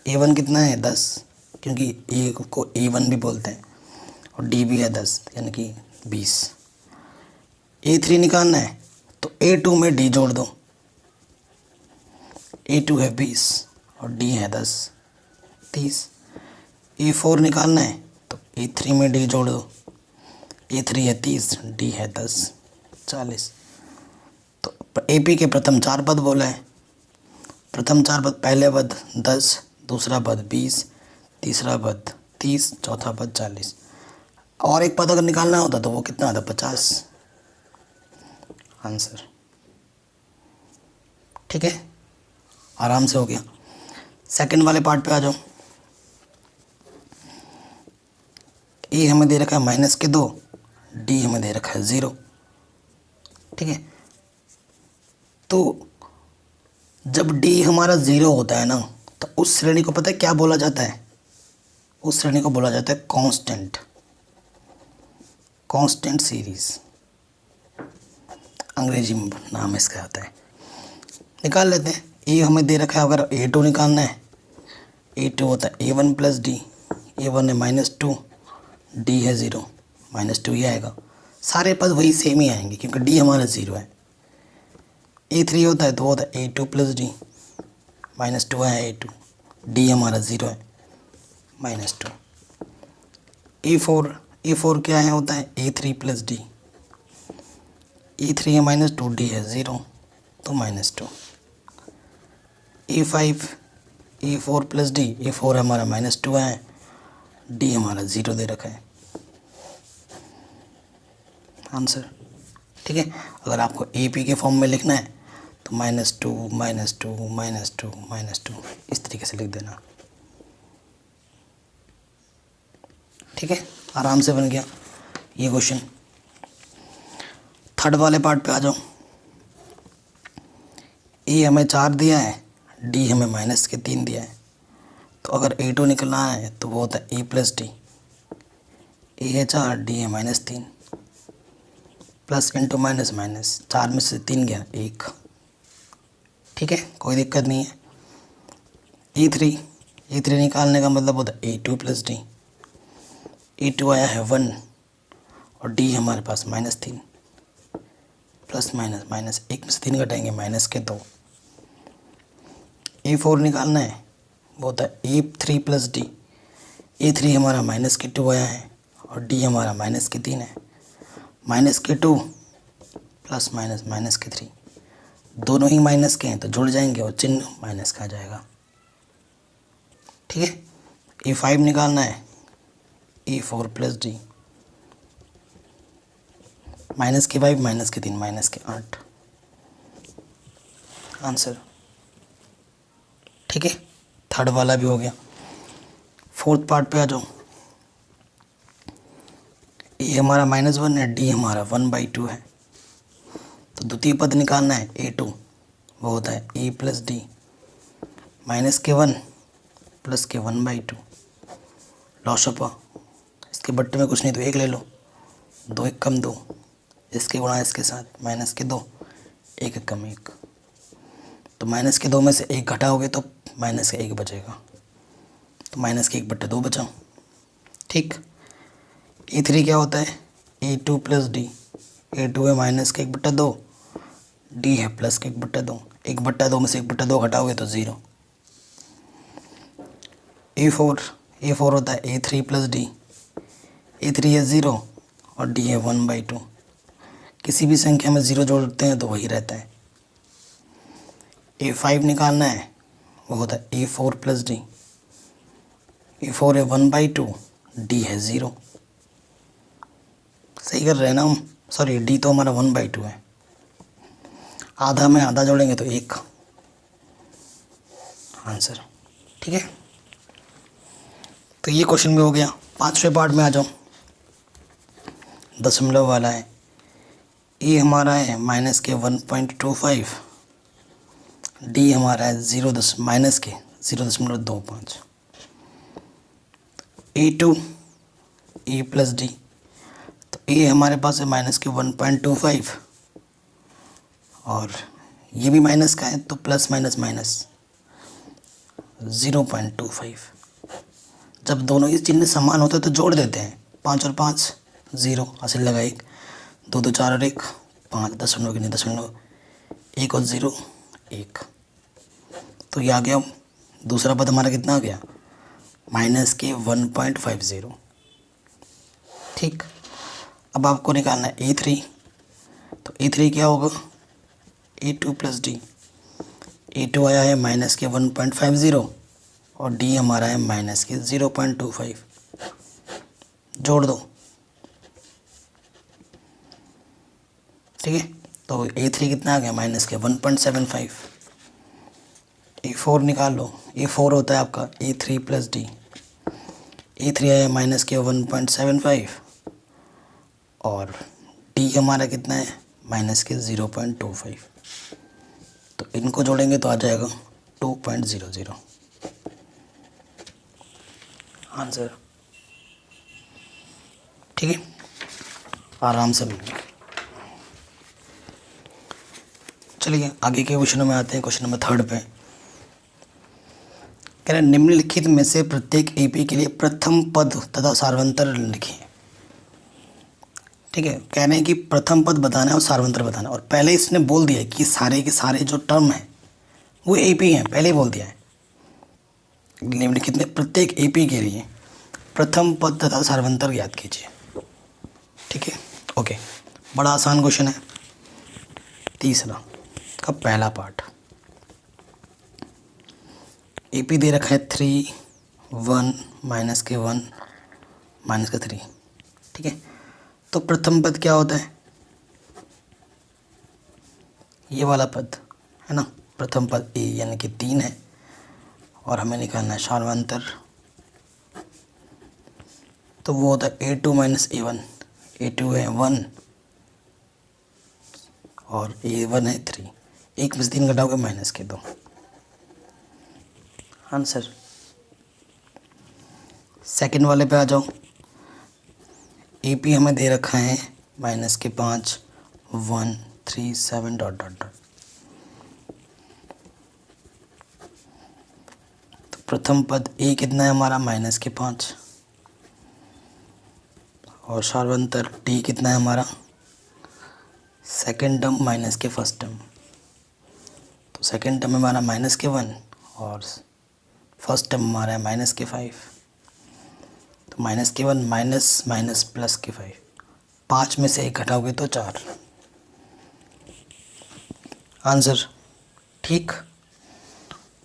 A1 कितना है, 10, क्योंकि A को A1 भी बोलते हैं, और D भी है 10 यानी कि 20। A3 निकालना है तो A2 में D जोड़ दो। A2 है 20 और D है 10, 30। A4 निकालना है E3 में D जोड़ दो, E3 है 30, D है 10, 40। तो AP के प्रथम 4 पद बोला है। प्रथम 4 पद, पहले पद 10, दूसरा पद 20, तीसरा पद 30, चौथा पद 40। और एक पद अगर निकालना होता तो वो कितना आता? 50। आंसर ठीक है, आराम से हो गया। सेकंड वाले पार्ट पे आ जाओ। ए हमें दे रखा है -2, डी हमें दे रखा है 0। ठीक है, तो जब डी हमारा 0 होता है ना, तो उस श्रेणी को पता है क्या बोला जाता है? उस श्रेणी को बोला जाता है कांस्टेंट सीरीज, अंग्रेजी में नाम इसका आता है। निकाल लेते हैं। ए हमें दे रखा है, अगर A2 निकालना है, A2 होता है A1 + D। A1 है -2, D है 0, -2 ही आएगा। सारे पद वही सेम ही आएंगे क्योंकि D हमारा 0 है। A3 होता है तो होता है A2 + D, -2 है A2, D हमारा 0 है, -2। A4 क्या है? होता है A3 + D। A3 है -2, D है 0, तो -2। A4 + D, A4 हमारा -2 है, D हमारा 0 दे रखा है। आंसर ठीक है। अगर आपको AP के फॉर्म में लिखना है तो -2 -2 -2 -2 इस तरीके से लिख देना। ठीक है, आराम से बन गया ये क्वेश्चन। थर्ड वाले पार्ट पे आ जाओ। ए हमें 4 दिया है, डी हमें -3 दिया है। तो अगर A2 निकलना है तो वो होता है A + D। ए है 4, डी है -3, प्लस इंटू माइनस माइनस, 4 में से 3 गया 1। ठीक है, कोई दिक्कत नहीं है। E3 निकालने का मतलब होता है A2 + D। A2 आया है 1 और D हमारे पास -3, प्लस माइनस माइनस, 1 में से 3 घटाएंगे -2। A4 निकालना है, वो होता है A3 + D। A3 हमारा -2 आया है और D हमारा -3 है। -2 प्लस माइनस -3, दोनों ही माइनस के हैं तो जुड़ जाएंगे और चिन्ह माइनस का आ जाएगा। ठीक है, A5 निकालना है, A4 + D, -5 -3 -8। आंसर ठीक है, थर्ड वाला भी हो गया। फोर्थ पार्ट पे आ जाओ। ए हमारा -1 है, डी हमारा 1/2 है। तो द्वितीय पद निकालना है A2, वो होता है A + D, -1 + 1/2। लॉसपा, इसके बट्टे में कुछ नहीं तो 1 ले लो, 2 1 कम 2, इसके गुणा इसके साथ -2, 1 कम 1। तो -2 में से 1 घटाओगे तो -1 बचेगा, तो -1/2 बचा। ठीक। E3 क्या होता है? A2 + D। A2 है -1/2, D है +1/2, 1/2 में से 1/2 घटाओगे तो 0। A4 होता है A3 + D। A3 है 0 और D है 1/2। किसी भी संख्या में 0 जोड़ते हैं तो वही रहता है। A5 निकालना है, वो होता है A4 + D। A4 है 1/2, D है 0। सही कर रहे हैं ना हम? सॉरी, D तो हमारा 1/2 है, आधा में आधा जोड़ेंगे तो 1। आंसर ठीक है, तो ये क्वेश्चन भी हो गया। पांचवें पार्ट में आ जाओ, दशमलव वाला है। ए हमारा है -1.25, डी हमारा है -0.25। A2 A + D, तो ए हमारे पास है -1.25 और ये भी माइनस का है तो प्लस माइनस माइनस 0.25। जब दोनों ही चिन्ह समान होते हैं तो जोड़ देते हैं, 5 और 5 0, हासिल लगा 1, 2 2 4 और 1 5, दशमलव के नहीं दशमलव, 1 और 0 1। तो ये आ गया, दूसरा पद हमारा कितना आ गया? -1.50। ठीक, अब आपको निकालना है A3। तो A3 क्या होगा, A2 प्लस डी। A2 आया है माइनस के 1.50 और D हमारा है माइनस के 0.25। जोड़ दो, ठीक है। तो A3 कितना आ गया, माइनस के 1.75। A4 निकाल लो, A4 होता है आपका A3 प्लस डी। A3 आया माइनस के 1.75 और D हमारा कितना है, माइनस के 0.25। तो इनको जोड़ेंगे तो आ जाएगा 2.00 आंसर, ठीक है। आराम से मिलेगा। चलिए आगे के क्वेश्चनों में आते हैं। क्वेश्चन नंबर 3 पे कह रहे हैं निम्नलिखित में से प्रत्येक एपी के लिए प्रथम पद तथा सार्वंतर लिखें। ठीक है, कह रहे हैं कि प्रथम पद बताना है और सार्वंतर बताना है, और पहले इसने बोल दिया है कि सारे के सारे जो टर्म हैं वो एपी हैं, पहले ही बोल दिया है। निम्नलिखित में प्रत्येक एपी के लिए प्रथम पद तथा सार्वंतर ज्ञात कीजिए। ठीक है, ओके, बड़ा आसान क्वेश्चन है। तीसरा का पहला पार्ट, एपी दे रखा है 3, 1, माइनस के 1, माइनस का 3। ठीक है, तो प्रथम पद क्या होता है, ये वाला पद है ना। प्रथम पद ए यानी कि 3 है और हमें निकालना है सार्वंतर, तो वो होता है A2 माइनस A1। A2 है 1 और A1 है 3। 1 में से 3 घटाओगे माइनस के 2 आंसर। सेकंड वाले पे आ जाओ। एपी हमें दे रखा है माइनस के 5, 1, 3, 7 डॉट डॉट डॉट। तो प्रथम पद ए कितना है हमारा, माइनस के 5, और सार्वंतर डी कितना है हमारा, सेकंड टर्म माइनस के फर्स्ट टर्म। तो सेकंड टर्म हमारा माइनस के 1 और फर्स्ट टर्म हमारा है माइनस के 5। तो माइनस के 1 माइनस माइनस प्लस के 5, 5 में से 1 घटाओगे तो 4 आंसर। ठीक,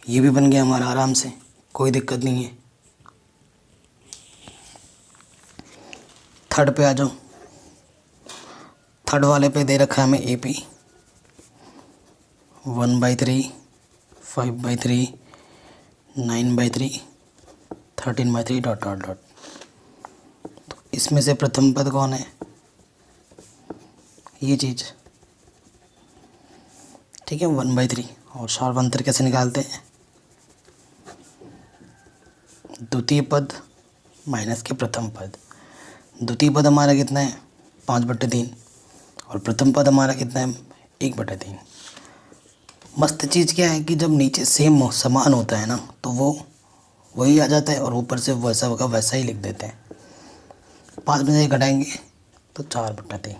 ये भी बन गया हमारा आराम से, कोई दिक्कत नहीं है। थर्ड पे आ जाओ। थर्ड वाले पे दे रखा है हमें एपी 1/3, 5/3, 9/3, 13/3 डॉट डॉट डॉट। तो इसमें से प्रथम पद कौन है, ये चीज़, ठीक है, 1/3। और सार्वंतर कैसे निकालते हैं, द्वितीय पद माइनस के प्रथम पद। द्वितीय पद हमारा कितना है, 5/3 और प्रथम पद हमारा कितना है, 1/3। मस्त चीज़ क्या है कि जब नीचे सेम समान होता है ना तो वो वही आ जाता है और ऊपर से वैसा का वैसा ही लिख देते हैं। 5 में से घटाएंगे तो 4/3,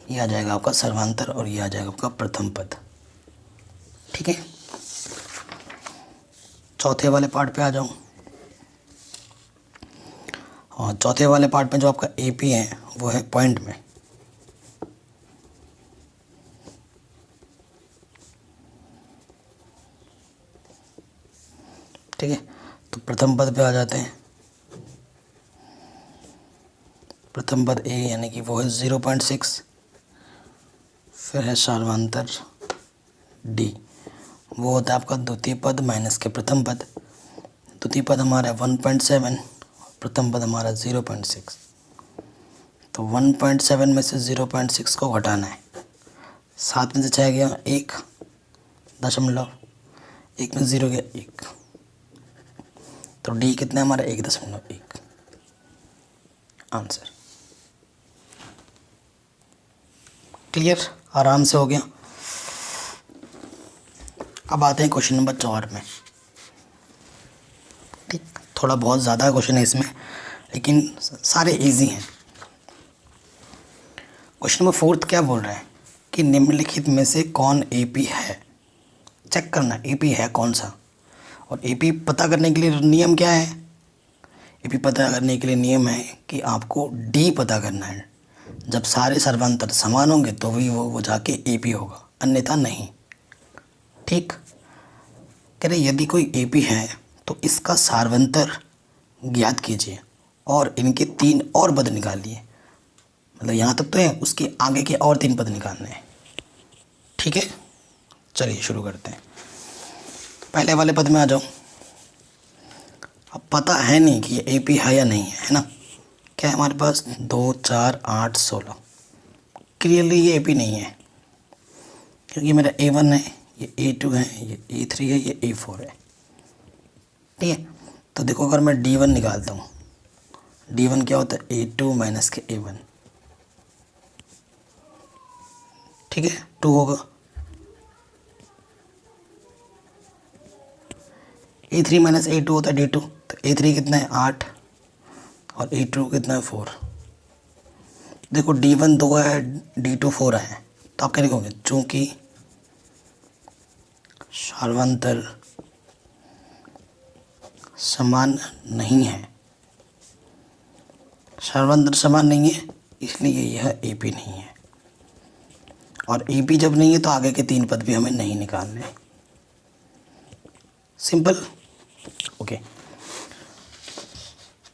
ये आ जाएगा आपका सर्वांतर और ये आ जाएगा आपका प्रथम पद। ठीक है, चौथे वाले पार्ट पे आ जाऊँ। और चौथे वाले पार्ट में जो आपका एपी है वो है पॉइंट में। ठीक है, तो प्रथम पद पे आ जाते हैं। प्रथम पद ए यानी कि वो है 0.6, फिर है सार्वंतर डी, वो होता है आपका द्वितीय पद माइनस के प्रथम पद। द्वितीय पद हमारा 1.7, प्रथम पद हमारा 0.6। तो 1.7 में से 0.6 को घटाना है। 7 में से 6 गया 1 दशमलव, 1 में 0 गया 1, तो डी कितना है हमारा 1.1 आंसर। क्लियर, आराम से हो गया। अब आते हैं क्वेश्चन नंबर 4 में। ठीक, थोड़ा बहुत ज़्यादा क्वेश्चन है इसमें लेकिन सारे इजी हैं। क्वेश्चन नंबर 4 क्या बोल रहा है कि निम्नलिखित में से कौन एपी है। चेक करना एपी है कौन सा, और एपी पता करने के लिए नियम क्या है, ए पी पता करने के लिए नियम है कि आपको डी पता करना है। जब सारे सर्वांतर समान होंगे तो भी वो जाके ए पी होगा, अन्यथा नहीं। ठीक, कह रहे यदि कोई ए पी है तो इसका सार्वंतर ज्ञात कीजिए और इनके 3 और पद निकालिए। मतलब यहाँ तक तो है, उसके आगे के और 3 पद निकालने हैं। ठीक है, चलिए शुरू करते हैं। पहले वाले पद में आ जाओ। अब पता है नहीं कि ये ए पी है या नहीं है, है ना। क्या है हमारे पास 2 4 8 16। क्लियरली ये ए पी नहीं है, क्योंकि मेरा A1 है, ये A2 है, ये A3 है, ये A4 है। ठीक है, तो देखो अगर मैं D1 निकालता हूँ, D1 क्या होता है A2 माइनस के A1। ठीक है, 2 होगा। A3 माइनस A2 होता है D2, तो A3 कितना है 8 और A2 कितना है 4। देखो D1 2 है, D2 4 है, तो आप क्या लिखोगे, चूंकि सार्वंतर समान नहीं है, सार्वंतर समान नहीं है इसलिए यह ए पी नहीं है। और ए पी जब नहीं है तो आगे के 3 पद भी हमें नहीं निकालने। सिंपल। ओके,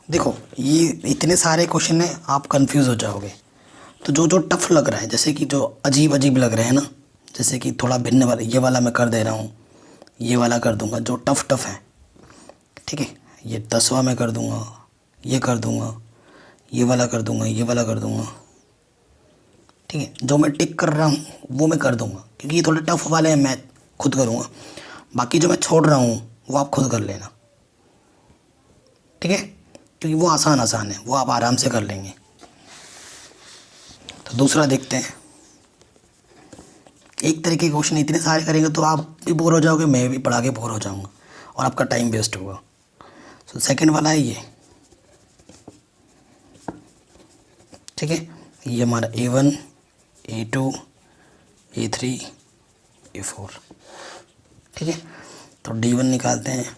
देखो ये इतने सारे क्वेश्चन हैं, आप कंफ्यूज हो जाओगे। तो जो टफ लग रहा है, जैसे कि जो अजीब अजीब लग रहे हैं ना, जैसे कि थोड़ा भिन्न वाला, ये वाला मैं कर दे रहा हूँ, ये वाला कर दूंगा, जो टफ है। ठीक है, ये 10वां मैं कर दूंगा, ये कर दूंगा, ये वाला कर दूंगा, ये वाला कर दूंगा। ठीक है, जो मैं टिक कर रहा हूँ वो मैं कर दूंगा, क्योंकि ये थोड़े टफ वाले हैं, मैं खुद करूँगा। बाकी जो मैं छोड़ रहा हूँ वो आप खुद कर लेना। ठीक है, क्योंकि वो आसान है, वो आप आराम से कर लेंगे। तो दूसरा देखते हैं। एक तरीके के क्वेश्चन इतने सारे करेंगे तो आप भी बोर हो जाओगे, मैं भी पढ़ा के बोर हो जाऊँगा और आपका टाइम वेस्ट होगा। तो सेकंड वाला है ये। ठीक है, ये हमारा A1 A2 A3 A4। ठीक है, तो D1 निकालते हैं।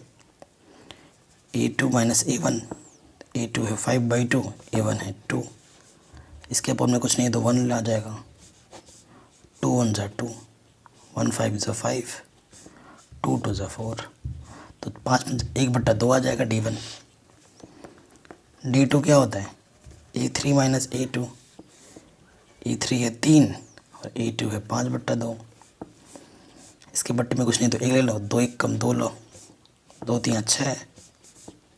A2 माइनस A1, A2 है 5/2, A1 है 2। इसके ऊपर में कुछ नहीं है तो 1 आ जाएगा। 2 1 जा 2, 1 5 जा 5, 2 2 जा 4, तो 5 1/2 आ जाएगा D1। D2 क्या होता है A3 माइनस A2, A3 है 3 और A2 है 5/2। इसके बट्टे में कुछ नहीं तो 1 ले लो, 2 1 कम 2 लो, 2 3 6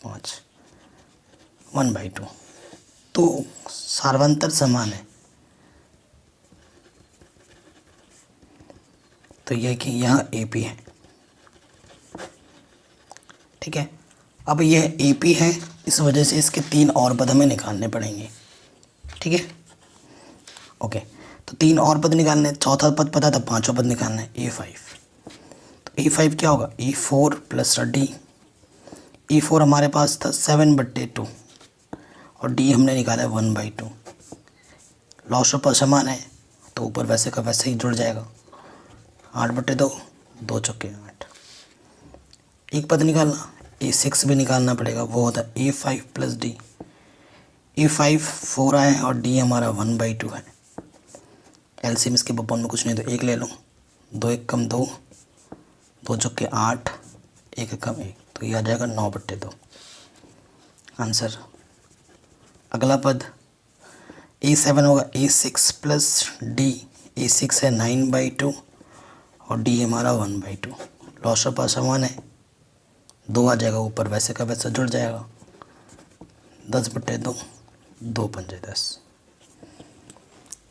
5, 1/2। तो सार्वंतर समान है, तो यह कि यहाँ ए पी है। ठीक है, अब यह ए पी है, इस वजह से इसके 3 और पद हमें निकालने पड़ेंगे। ठीक है, ओके, तो 3 और पद निकालने हैं। चौथा पद पता था, 5वां पद निकालना है A5। तो A5 क्या होगा A4 प्लस D। A4 हमारे पास था 7/2 और D हमने निकाला है 1/2। लॉस ऑफ समान है तो ऊपर वैसे का वैसे ही जुड़ जाएगा। 8/2, 2 चौके 8। एक पद निकालना, A6 भी निकालना पड़ेगा, वो होता है A5 प्लस D। A5 4 आए और D हमारा 1/2 है। एलसीएम इसके बपौन में कुछ नहीं तो 1 ले लो, 2 1 कम 2, 2 चौके 8, 1 कम 1, तो ये आ जाएगा 9/2 आंसर। अगला पद A7 होगा A6 प्लस D। A6 है 9/2 और D हमारा 1/2। लॉस ऑफ समान है, 2 आ जाएगा ऊपर वैसे का वैसा जुड़ जाएगा। 10/2, 2 पंजे 10।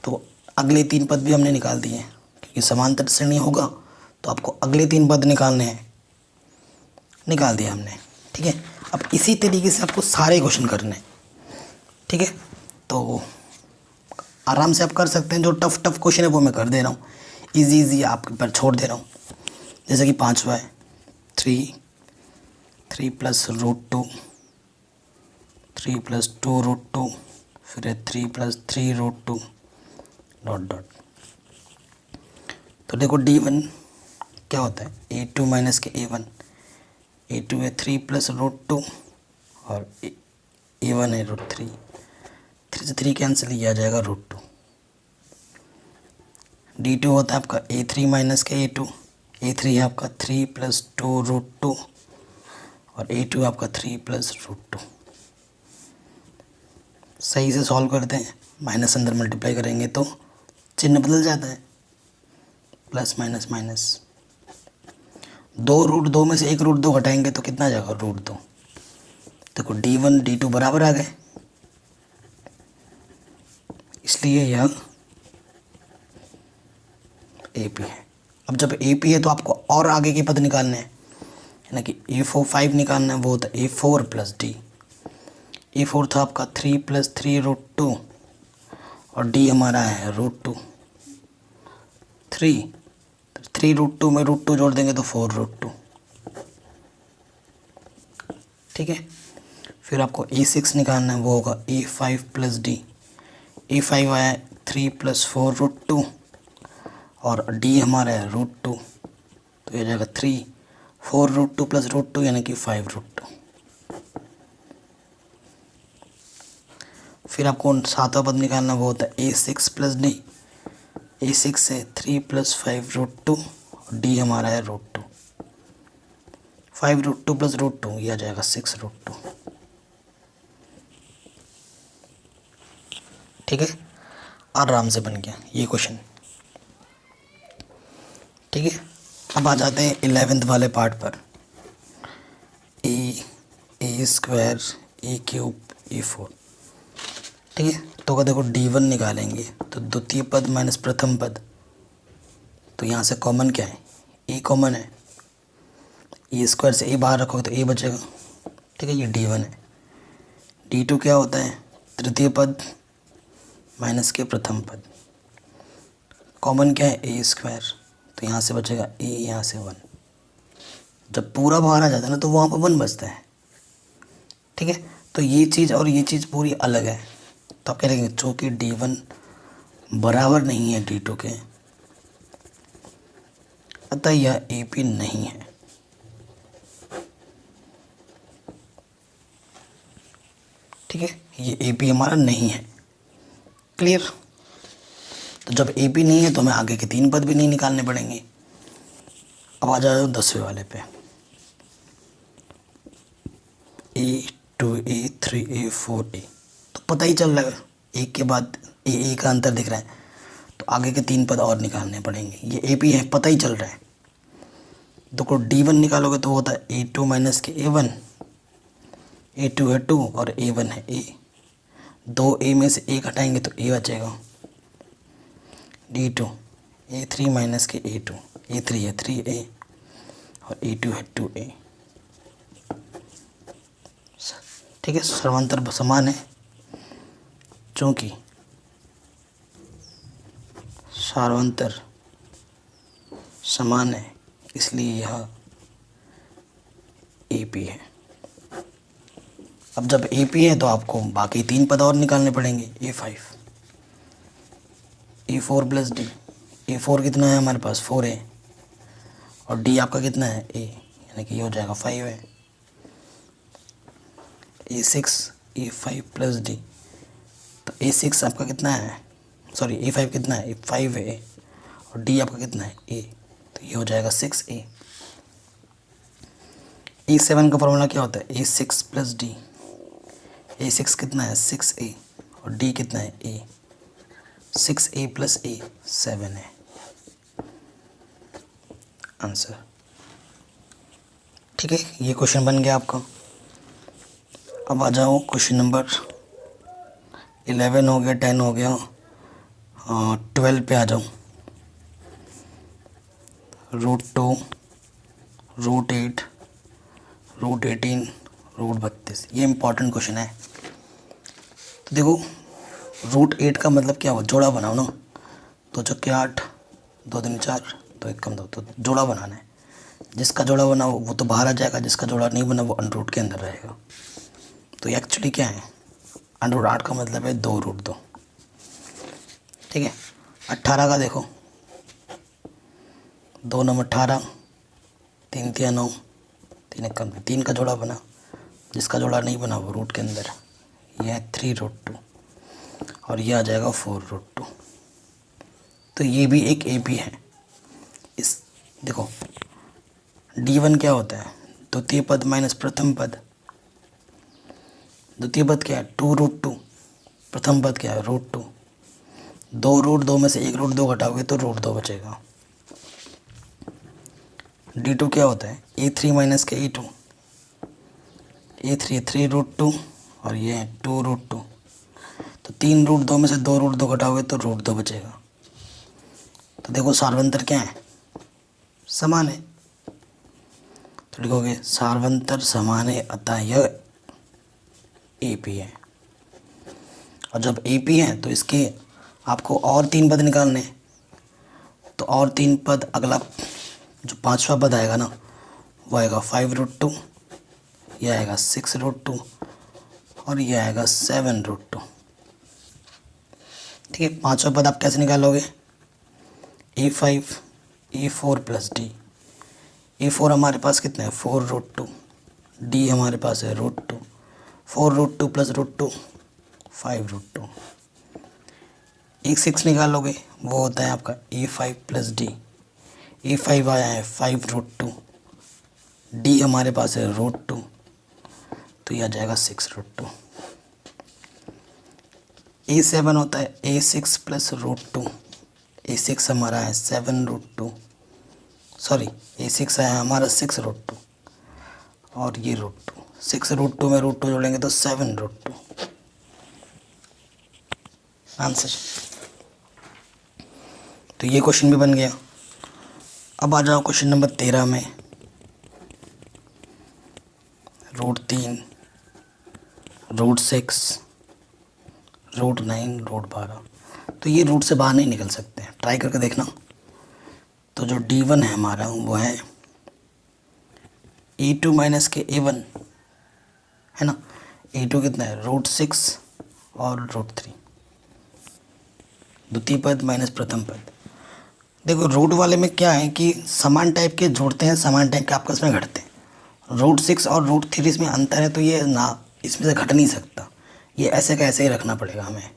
तो अगले 3 पद भी हमने निकाल दिए, क्योंकि समांतर श्रेणी होगा तो आपको अगले 3 पद निकालने हैं, निकाल दिया हमने। ठीक है, अब इसी तरीके से आपको सारे क्वेश्चन करने हैं। ठीक है, तो आराम से आप कर सकते हैं। जो टफ क्वेश्चन है वो मैं कर दे रहा हूँ, इजी आपके पर छोड़ दे रहा हूँ। जैसे कि 5वां है 3 प्लस √2, 3 प्लस 2√2, फिर है 3 प्लस 3√2 ... तो देखो D1 क्या होता है A2 माइनस के A1। A2 है 3 प्लस √2 और A1 है √3, 3 से 3 कैंसिल, ये आ जाएगा √2। D2 होता है आपका A3 माइनस के A2, A3 है आपका 3 + 2 √2 और A2 आपका 3 + √2। सही से सॉल्व करते हैं, माइनस अंदर मल्टीप्लाई करेंगे तो चिन्ह बदल जाता है, प्लस माइनस माइनस। 2 √2 में से 1 √2 घटाएंगे तो कितना आ जाएगा √2। देखो D1 D2 बराबर आ गए, इसलिए यह AP है। अब जब AP है तो आपको और आगे के पद निकालने हैं, यानी कि A4 5 निकालना है, वो होता है A4 + D। A4 था आपका 3 + 3 √2 और D हमारा है √2 3, 3 √2 में √2 जोड़ देंगे तो 4 √2। ठीक है, फिर आपको A6 निकालना है, वो होगा A5 + D। A5 आया 3 + 4 √2 और D हमारा है √2, तो ये जाएगा 3 4 √2 + √2 यानी कि 5 √2। फिर आपको सातवां पद निकालना, वो होता है A6 + D। A6 है 3 + 5 √2 और D हमारा है √2, 5 √2 + √2 यह आ जाएगा 6 √2। ठीक है, आराम से बन गया ये क्वेश्चन। ठीक है, अब आ जाते हैं 11th वाले पार्ट पर। A² A³ A4। ठीक है, तो अगर देखो D1 निकालेंगे तो द्वितीय पद माइनस प्रथम पद, तो यहाँ से कॉमन क्या है, A कॉमन है, A² से A बाहर रखोगे तो A बचेगा। ठीक है, ये D1 है। D2 क्या होता है, तृतीय पद माइनस के प्रथम पद, कॉमन क्या है A², तो यहाँ से बचेगा A, यहाँ से 1। जब पूरा बाहर आ जाता है ना तो वहाँ पर 1 बचता है। ठीक है, तो ये चीज़ और ये चीज़ पूरी अलग है, तो आप कह रहे हैं चूँकि D1 बराबर नहीं है D2 के, अतः यह AP नहीं है। ठीक है, ये AP हमारा नहीं है। क्लियर? तो जब AP नहीं है तो हमें आगे के 3 पद भी नहीं निकालने पड़ेंगे। अब आ जाओ 10वें वाले पे, A2 A3 A4 A, तो पता ही चल रहा है एक के बाद A का अंतर दिख रहा है, तो आगे के 3 पद और निकालने पड़ेंगे। ये AP है, पता ही चल रहा है। देखो D1 निकालोगे तो होता है A2 माइनस के A1, A2 है 2 और A1 है A, 2 A में से 1 हटाएंगे तो A बचेगा। D2 A3 माइनस के A2, A3 है 3A और A2 है 2A। ठीक है, सर्वांतर समान है, चूँकि सर्वांतर समान है इसलिए यह AP है। अब जब AP है तो आपको बाकी 3 पद और निकालने पड़ेंगे। A5 A4 + D, A4 कितना है हमारे पास 4A और D आपका कितना है A, यानी कि ये हो जाएगा 5 है। A6 A5 + D, तो A6 आपका कितना है, सॉरी A5 कितना है, 5 है और D आपका कितना है A, तो ये हो जाएगा 6A। A7 का फॉर्मूला क्या होता है, A6 + D, A6 कितना है 6A और D कितना है A, 6A + A 7 है आंसर। ठीक है, ये क्वेश्चन बन गया आपका। अब आ जाओ क्वेश्चन नंबर 11 हो गया, 10 हो गया, 12 पे आ जाओ। √2 √8 √18 √32, ये इम्पॉर्टेंट क्वेश्चन है। तो देखो √8 का मतलब क्या हुआ, जोड़ा बनाओ ना, 2 चौके 8, 2 दूनी 4, 2 1 2, तो जोड़ा बनाना है। जिसका जोड़ा बना वो तो बाहर आ जाएगा, जिसका जोड़ा नहीं बना वो √8 के अंदर रहेगा। तो एक्चुअली क्या है, √8 का मतलब है 2 √2। ठीक है, 18 का देखो, 2 9 18, 3 3 9, 3 1 3 का जोड़ा बना, जिसका जोड़ा नहीं बना वो रूट के अंदर यह है 3√2 और ये आ जाएगा 4√2। तो ये भी एक AP है। इस देखो D1 क्या होता है, द्वितीय पद माइनस प्रथम पद। द्वितीय पद क्या है 2√2, प्रथम पद क्या है √2। 2√2 में से 1√2 घटाओगे तो √2 बचेगा। D2 क्या होता है A3 माइनस के A2। A3 3√2 और ये है 2√2। तो 3√2 में से 2√2 घटाओगे तो √2 बचेगा। तो देखो सार्वंतर क्या है, समान है। तो लिखोगे सार्वंतर समान है, अतः यह AP है। और जब AP है तो इसके आपको और 3 पद निकालने हैं। तो और 3 पद, अगला जो 5वां पद आएगा ना वो आएगा 5√2, यह आएगा 6√2 और यह आएगा 7√2। ठीक है, 5वां पद आप कैसे निकालोगे, A5 A4 plus D। A4 हमारे पास कितना है 4√2, D हमारे पास है √2, 4√2 प्लस √2 5√2। एक 6 निकालोगे वो होता है आपका A5 प्लस D। A5 आया है 5√2, D हमारे पास है √2, तो यह आ जाएगा 6√2। A7 होता है A6 प्लस √2। A6 हमारा है 7√2, सॉरी A6 है हमारा 6√2 और ये √2। 6√2 में √2 जोड़ेंगे तो 7√2 आंसर। तो ये क्वेश्चन भी बन गया। अब आ जाओ क्वेश्चन नंबर 13 में। √3 √6 √9 √12। तो ये रूट से बाहर नहीं निकल सकते हैं, ट्राई करके देखना। तो जो D1 है हमारा वो है A2 माइनस के A1 है ना। A2 कितना है √6 और √3, द्वितीय पद माइनस प्रथम पद। देखो रूट वाले में क्या है कि समान टाइप के जोड़ते हैं, समान टाइप के आपस में घटते हैं। √6 और √3 इसमें अंतर है, तो ये ना इसमें से घट नहीं सकता, ये ऐसे का ऐसे ही रखना पड़ेगा हमें।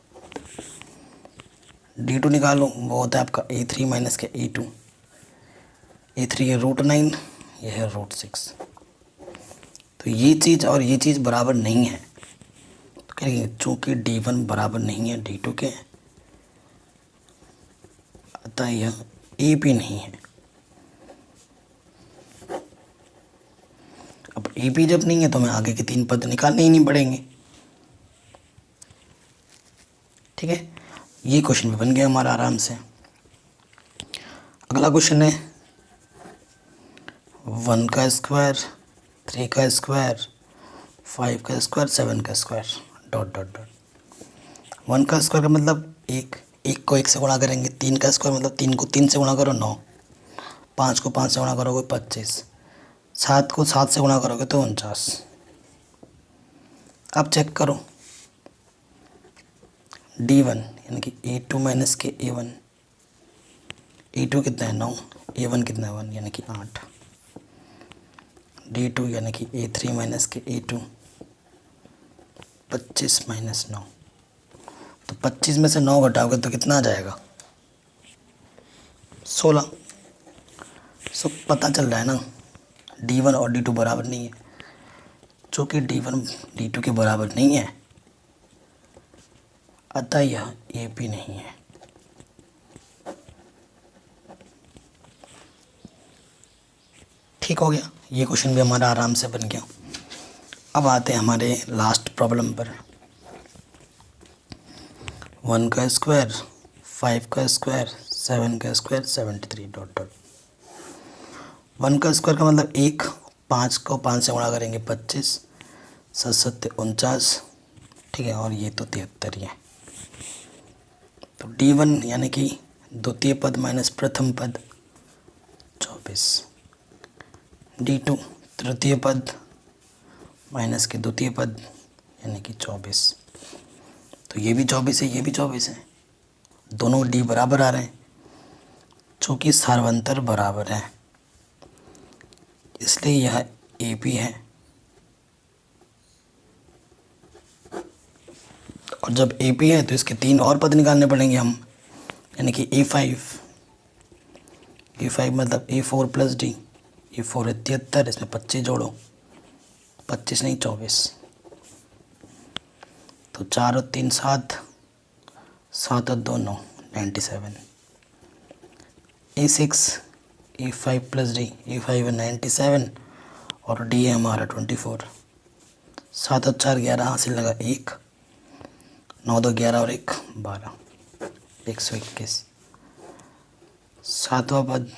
D2 निकालो, वो होता है आपका A3 माइनस के A2। A3 है √9, यह है √6। तो ये चीज़ और ये चीज़ बराबर नहीं है, तो कहेंगे चूँकि D1 बराबर नहीं है D2 के, अतः यह AP नहीं है। अब AP जब नहीं है तो हमें आगे के 3 पद निकालने ही नहीं पड़ेंगे। ठीक है, ये क्वेश्चन भी बन गया हमारा आराम से। अगला क्वेश्चन है 1 का स्क्वायर 3 का स्क्वायर 5 का स्क्वायर 7 का स्क्वायर डॉट डॉट डॉट। 1 का स्क्वायर का मतलब एक को 1 से गुणा करेंगे। 3 का स्क्वायर मतलब 3 को 3 से गुणा करो 9, 5 को 5 से गुणा करोगे 25, 7 को 7 से गुणा करोगे तो 49। अब चेक करो D1 यानी कि A2 माइनस के A1। A2 कितना है 9, A1 कितना है 1 यानी कि 8। D2 यानी कि A3 माइनस के A2 25 माइनस 9। तो 25 में से 9 घटाओगे तो कितना आ जाएगा 16। सो पता चल रहा है ना D1 और D2 बराबर नहीं है। चूँकि D1 D2 के बराबर नहीं है अतः यह AP नहीं है। ठीक हो गया, ये क्वेश्चन भी हमारा आराम से बन गया। अब आते हैं हमारे लास्ट प्रॉब्लम पर। 1 का स्क्वायर 5 का स्क्वायर 7 का स्क्वायर 73 डॉट डॉट। 1 का स्क्वायर का मतलब 1, 5 को 5 से गुणा करेंगे 25, 7 7 49। ठीक है, और ये तो 73 ही है। तो D1 यानी कि द्वितीय पद माइनस प्रथम पद 24। D2 तृतीय पद माइनस के द्वितीय पद यानी कि 24। तो ये भी 24 है, ये भी 24 है, दोनों D बराबर आ रहे हैं। चूँकि सार्वंतर बराबर है इसलिए यह AP है। और जब ए पी है तो इसके 3 और पद निकालने पड़ेंगे हम, यानी कि A5 मतलब A4 प्लस डी, A4 है 73, इसमें 25 जोड़ो, 25 नहीं 24, तो 4 और 3 7, 7 और 2 9, 97। A6 A5 plus D, A5 है 97 और डी है हमारा 24, 7 और 4 11, हासिल लगा 1, 9 2 11 और 1 12, 121। 7वां पद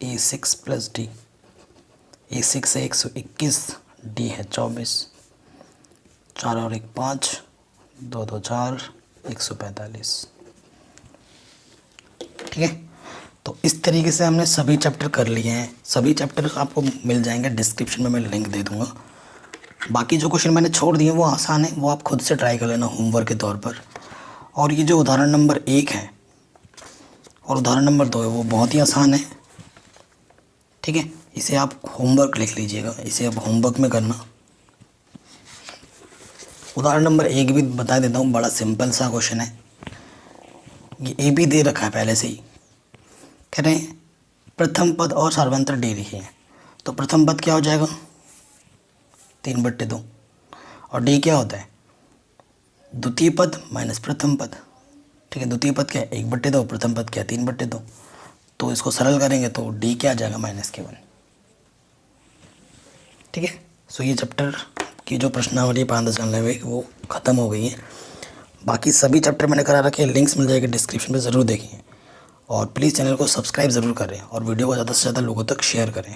A6 प्लस डी, A6 है 121, डी है 24, 4 और 1 5, 2 2 4, 145। ठीक है, तो इस तरीके से हमने सभी चैप्टर कर लिए हैं। सभी चैप्टर आपको मिल जाएंगे, डिस्क्रिप्शन में मैं लिंक दे दूंगा। बाकी जो क्वेश्चन मैंने छोड़ दिए वो आसान है, वो आप खुद से ट्राई कर लेना होमवर्क के तौर पर। और ये जो उदाहरण नंबर 1 है और उदाहरण नंबर 2 है वो बहुत ही आसान है। ठीक है, इसे आप होमवर्क लिख लीजिएगा, इसे आप होमवर्क में करना। उदाहरण नंबर 1 भी बता देता हूँ, बड़ा सिंपल सा क्वेश्चन है। ये ए बी दे रखा है पहले से ही, कह रहे हैं प्रथम पद और सार्वंत्र डी लिखिए। तो प्रथम पद क्या हो जाएगा 3/2, और डी क्या होता है द्वितीय पद माइनस प्रथम पद। ठीक है, द्वितीय पद क्या है 1/2, प्रथम पद क्या है 3/2। तो इसको सरल करेंगे तो डी क्या आ जाएगा -1। ठीक है, सो ये चैप्टर की जो प्रश्नावली 5 जानने वो ख़त्म हो गई है। बाकी सभी चैप्टर मैंने करा रखे हैं, लिंक्स मिल जाएंगे डिस्क्रिप्शन में, ज़रूर देखिए। और प्लीज़ चैनल को सब्सक्राइब ज़रूर करें और वीडियो को ज़्यादा से ज़्यादा लोगों तक शेयर करें।